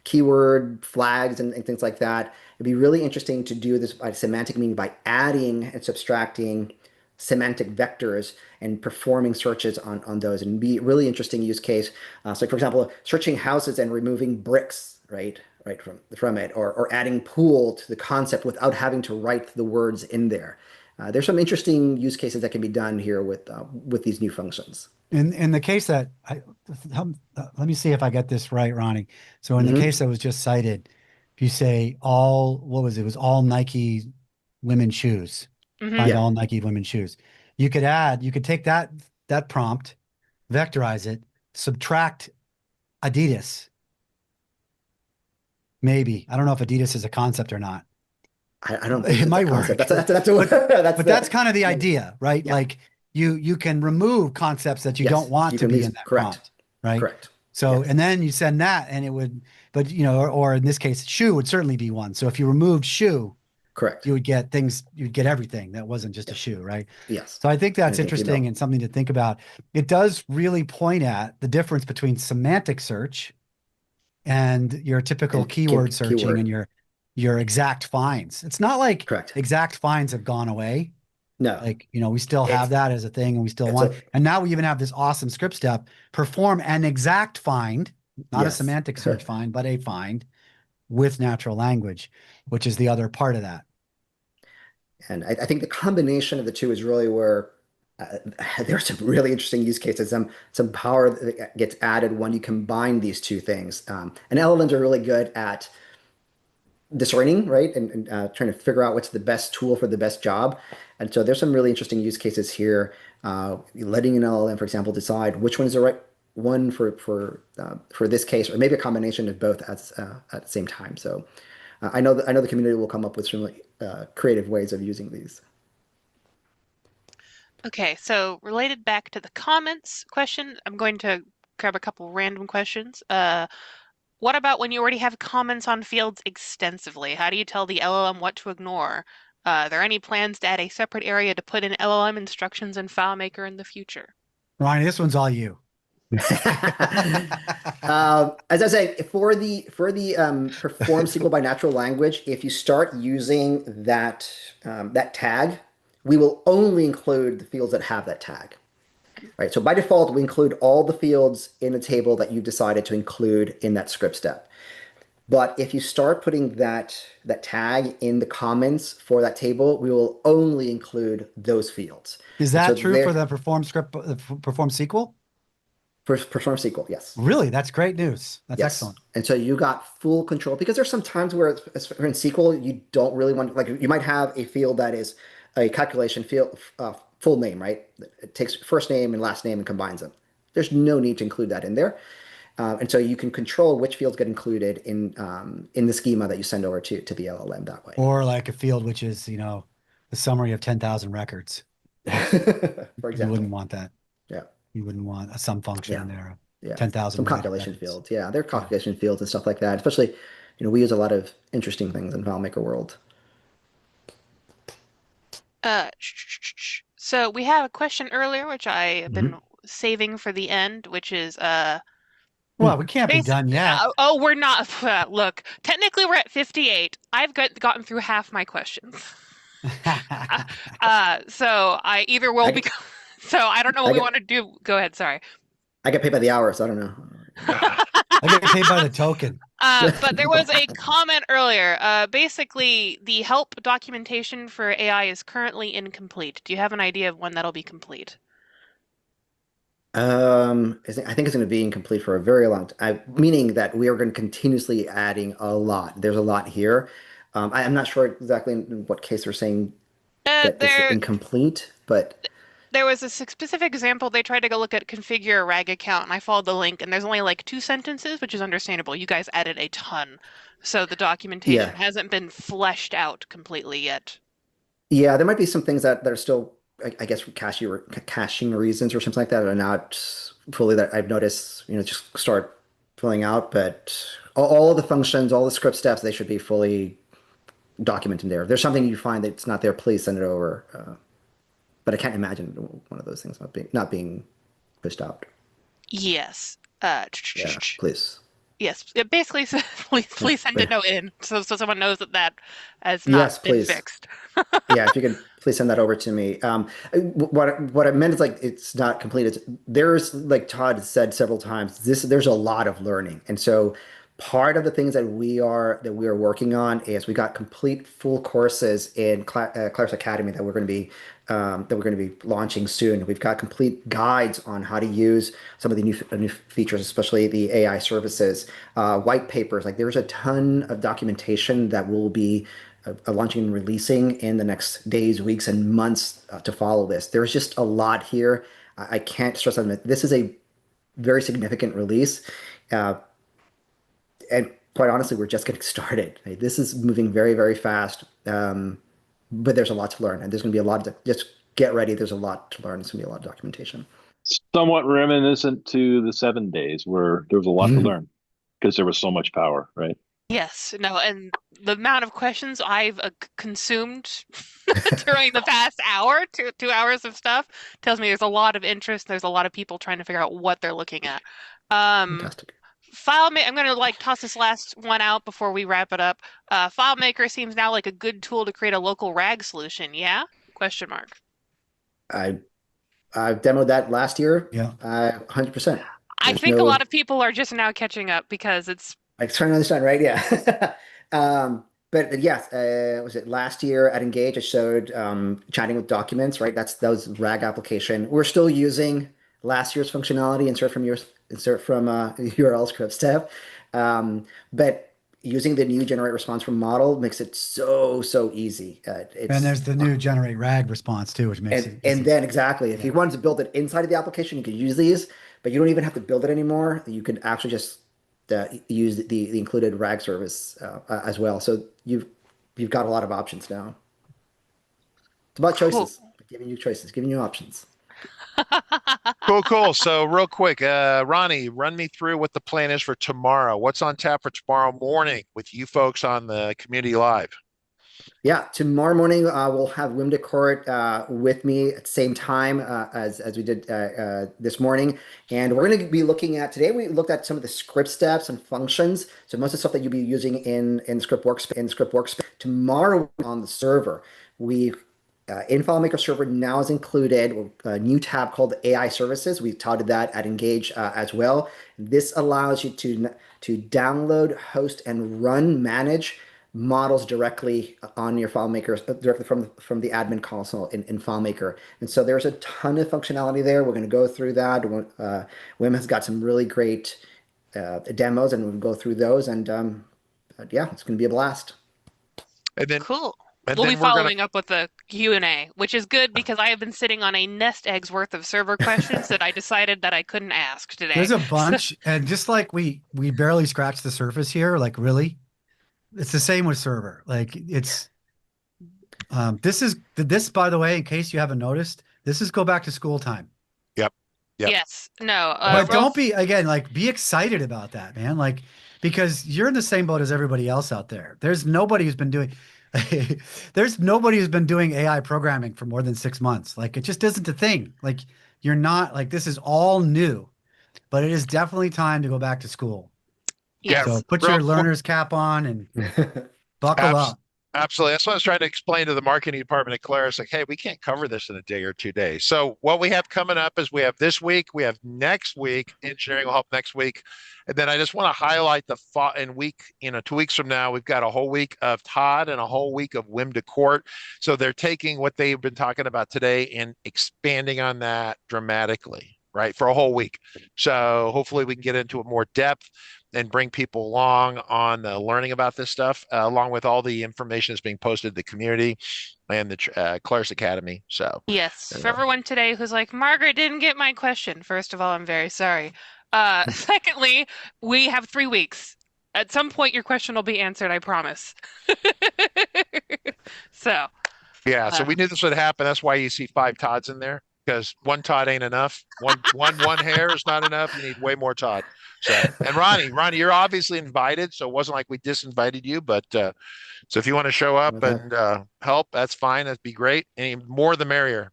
keyword flags and things like that. It'd be really interesting to do this by semantic meaning by adding and subtracting semantic vectors and performing searches on those, and be a really interesting use case. So for example, searching houses and removing bricks, right from it, or adding pool to the concept without having to write the words in there. There's some interesting use cases that can be done here with these new functions.
In the case that let me see if I get this right, Ronnie. So in the case that was just cited, if you say all Nike women's shoes. Find all Nike women's shoes. You could take that prompt, vectorize it, subtract Adidas. Maybe. I don't know if Adidas is a concept or not.
I don't think
it might work.
That's
but that's kind of the idea, right?
Yeah.
you can remove concepts that you
Yes,
don't want
you
to
can
be
leave-
in that
correct.
prompt, right?
Correct.
So,
Yes.
and then you send that and it would, but or in this case, shoe would certainly be one. So if you removed shoe,
Correct.
you would get things, you'd get everything that wasn't just a shoe, right?
Yes.
So I think that's
Anything
interesting
female.
and something to think about. It does really point at the difference between semantic search and your typical
And
keyword searching
keyword.
and your exact finds. It's not like
Correct.
exact finds have gone away.
No.
Like, we still
It's-
have that as a thing and we still
it's
want,
a-
and now we even have this awesome script step, perform an exact find, not a
Yes.
semantic search find, but a find with natural language, which is the other part of that.
And I think the combination of the two is really where there are some really interesting use cases, some power that gets added when you combine these two things. And LLMs are really good at discerning, right? And trying to figure out what's the best tool for the best job. And so there's some really interesting use cases here. Letting an LLM, for example, decide which one is the right one for this case, or maybe a combination of both at the same time. So I know the community will come up with some creative ways of using these.
Okay, so related back to the comments question, I'm going to grab a couple random questions. What about when you already have comments on fields extensively? How do you tell the LLM what to ignore? Are there any plans to add a separate area to put in LLM instructions in FileMaker in the future?
Ronnie, this one's all you.
As I say, for the perform SQL by natural language, if you start using that tag, we will only include the fields that have that tag. Right. So by default, we include all the fields in the table that you decided to include in that script step. But if you start putting that tag in the comments for that table, we will only include those fields.
Is that true for the perform SQL?
For perform SQL, yes.
Really? That's great news. That's
Yes.
excellent.
And so you got full control, because there's some times where in SQL, you don't really want, like, you might have a field that is a calculation field, full name, right? It takes first name and last name and combines them. There's no need to include that in there. And so you can control which fields get included in the schema that you send over to the LLM that way.
Or like a field which is, the summary of 10,000 records.
For example.
You wouldn't want that.
Yeah.
You wouldn't want a sum function in there.
Yeah.
10,000
Some calculation fields. Yeah, there are calculation fields and stuff like that. Especially, we use a lot of interesting things in FileMaker world.
So we have a question earlier, which I have been saving for the end, which is
well, we can't be done yet.
Oh, we're not. Look, technically we're at 58. I've gotten through half my questions. So I either will be. So I don't know what we want to do. Go ahead. Sorry.
I get paid by the hour, so I don't know.
I get paid by the token.
But there was a comment earlier. Basically, the help documentation for AI is currently incomplete. Do you have an idea of when that'll be complete?
I think it's going to be incomplete for a very long time, meaning that we are going to continuously adding a lot. There's a lot here. I'm not sure exactly in what case they're saying that it's incomplete, but
there was a specific example. They tried to go look at configure a RAG account, and I followed the link, and there's only like 2 sentences, which is understandable. You guys added a ton, so the documentation hasn't been fleshed out completely yet. Yeah,
there might be some things that are still, I guess, for caching reasons or something like that are not fully, that I've noticed, just start filling out. But all the functions, all the script steps, they should be fully documented there. If there's something you find that's not there, please send it over. But I can't imagine one of those things not being pushed out.
Yes.
Yeah, please.
Yes. It basically says please send a note in so someone knows that has not been fixed.
Yeah, if you could please send that over to me. What I meant is, like, it's not complete. There's, like Todd said several times, there's a lot of learning. And so part of the things that we are working on is we got complete full courses in Claris Academy that we're going to be launching soon. We've got complete guides on how to use some of the new features, especially the AI services, white papers. Like, there's a ton of documentation that we'll be launching and releasing in the next days, weeks, and months to follow this. There's just a lot here. I can't stress on it. This is a very significant release. And quite honestly, we're just getting started. This is moving very, very fast, but there's a lot to learn, and there's going to be a lot of just get ready. There's a lot to learn. It's going to be a lot of documentation.
Somewhat reminiscent to the 7 days where there was a lot to learn because there was so much power, right?
Yes, no, and the amount of questions I've consumed during the past hour, 2 hours of stuff, tells me there's a lot of interest. There's a lot of people trying to figure out what they're looking at.
Fantastic.
FileMaker, I'm going to like toss this last one out before we wrap it up. FileMaker seems now like a good tool to create a local RAG solution. Yeah? Question mark.
I demoed that last year.
Yeah.
100%.
I think a lot of people are just now catching up because it's
like trying to understand, right? Yeah. But yes, was it last year at Engage? I showed chatting with documents, right? That was RAG application. We're still using last year's functionality, insert from URL script step, but using the new generate response from model makes it so easy.
And there's the new generate RAG response too, which makes it easy.
And then exactly, if you wanted to build it inside of the application, you could use these, but you don't even have to build it anymore. You can actually just use the included RAG service as well. So you've got a lot of options now. It's about choices, giving you choices, giving you options.
Cool. So real quick, Ronnie, run me through what the plan is for tomorrow. What's on tap for tomorrow morning with you folks on the community live?
Yeah, tomorrow morning we'll have Wim de Court with me at the same time as we did this morning, and we're going to be looking at today. We looked at some of the script steps and functions. So most of the stuff that you'll be using in script workspace. Tomorrow on the server, we in FileMaker server now is included a new tab called AI Services. We touted that at Engage as well. This allows you to download, host, and manage models directly on your FileMaker, directly from the admin console in FileMaker. And so there's a ton of functionality there. We're going to go through that. Wim has got some really great demos, and we'll go through those. And yeah, it's going to be a blast.
And then
cool.
And
we'll
then
be
we're
following up with a Q&A, which is good because I have been sitting on a nest egg's worth of server questions that I decided that I couldn't ask today.
There's a bunch, and just like we barely scratched the surface here, like really, it's the same with server. Like it's this, by the way, in case you haven't noticed, this is go back to school time.
Yep.
Yes. No.
But don't be, again, like be excited about that, man. Like, because you're in the same boat as everybody else out there. There's nobody who's been doing AI programming for more than 6 months. Like, it just isn't a thing. Like, you're not, like, this is all new, but it is definitely time to go back to school.
Yes.
So put your learner's cap on and buckle up.
Absolutely. That's what I was trying to explain to the marketing department at Claris. Like, hey, we can't cover this in a day or 2 days. So what we have coming up is we have this week, we have next week, engineering will help next week. And then I just want to highlight the 2 weeks from now, we've got a whole week of Todd and a whole week of Wim de Court. So they're taking what they've been talking about today and expanding on that dramatically, right? For a whole week. So hopefully we can get into it more depth and bring people along on learning about this stuff, along with all the information that's being posted to the community and the Claris Academy. So
yes, for everyone today who's like, Margaret didn't get my question. First of all, I'm very sorry. Secondly, we have 3 weeks. At some point, your question will be answered, I promise. So.
Yeah, so we knew this would happen. That's why you see 5 Todds in there, because 1 Todd ain't enough. One hair is not enough. You need way more Todd. So, and Ronnie, you're obviously invited, so it wasn't like we disinvited you, but so if you want to show up and help, that's fine. That'd be great. Any more the merrier.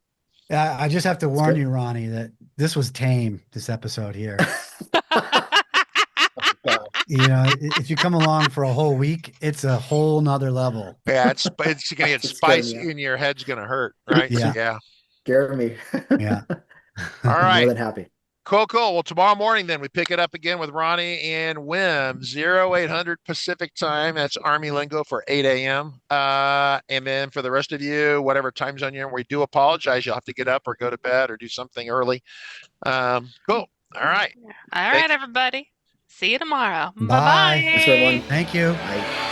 I just have to warn you, Ronnie, that this was tame, this episode here. You know, if you come along for a whole week, it's a whole nother level.
Yeah, it's gonna get spicy and your head's gonna hurt, right?
Yeah.
So, yeah.
Scare me.
Yeah.
More
All right.
than happy.
Cool. Well, tomorrow morning, then we pick it up again with Ronnie and Wim, 0800 Pacific time. That's Army lingo for 8 a.m. And then for the rest of you, whatever time zone you're in, we do apologize. You'll have to get up or go to bed or do something early. Cool. All right.
All right, everybody. See you tomorrow.
Bye.
Bye-bye.
Thanks, everyone.
Thank you.
Bye.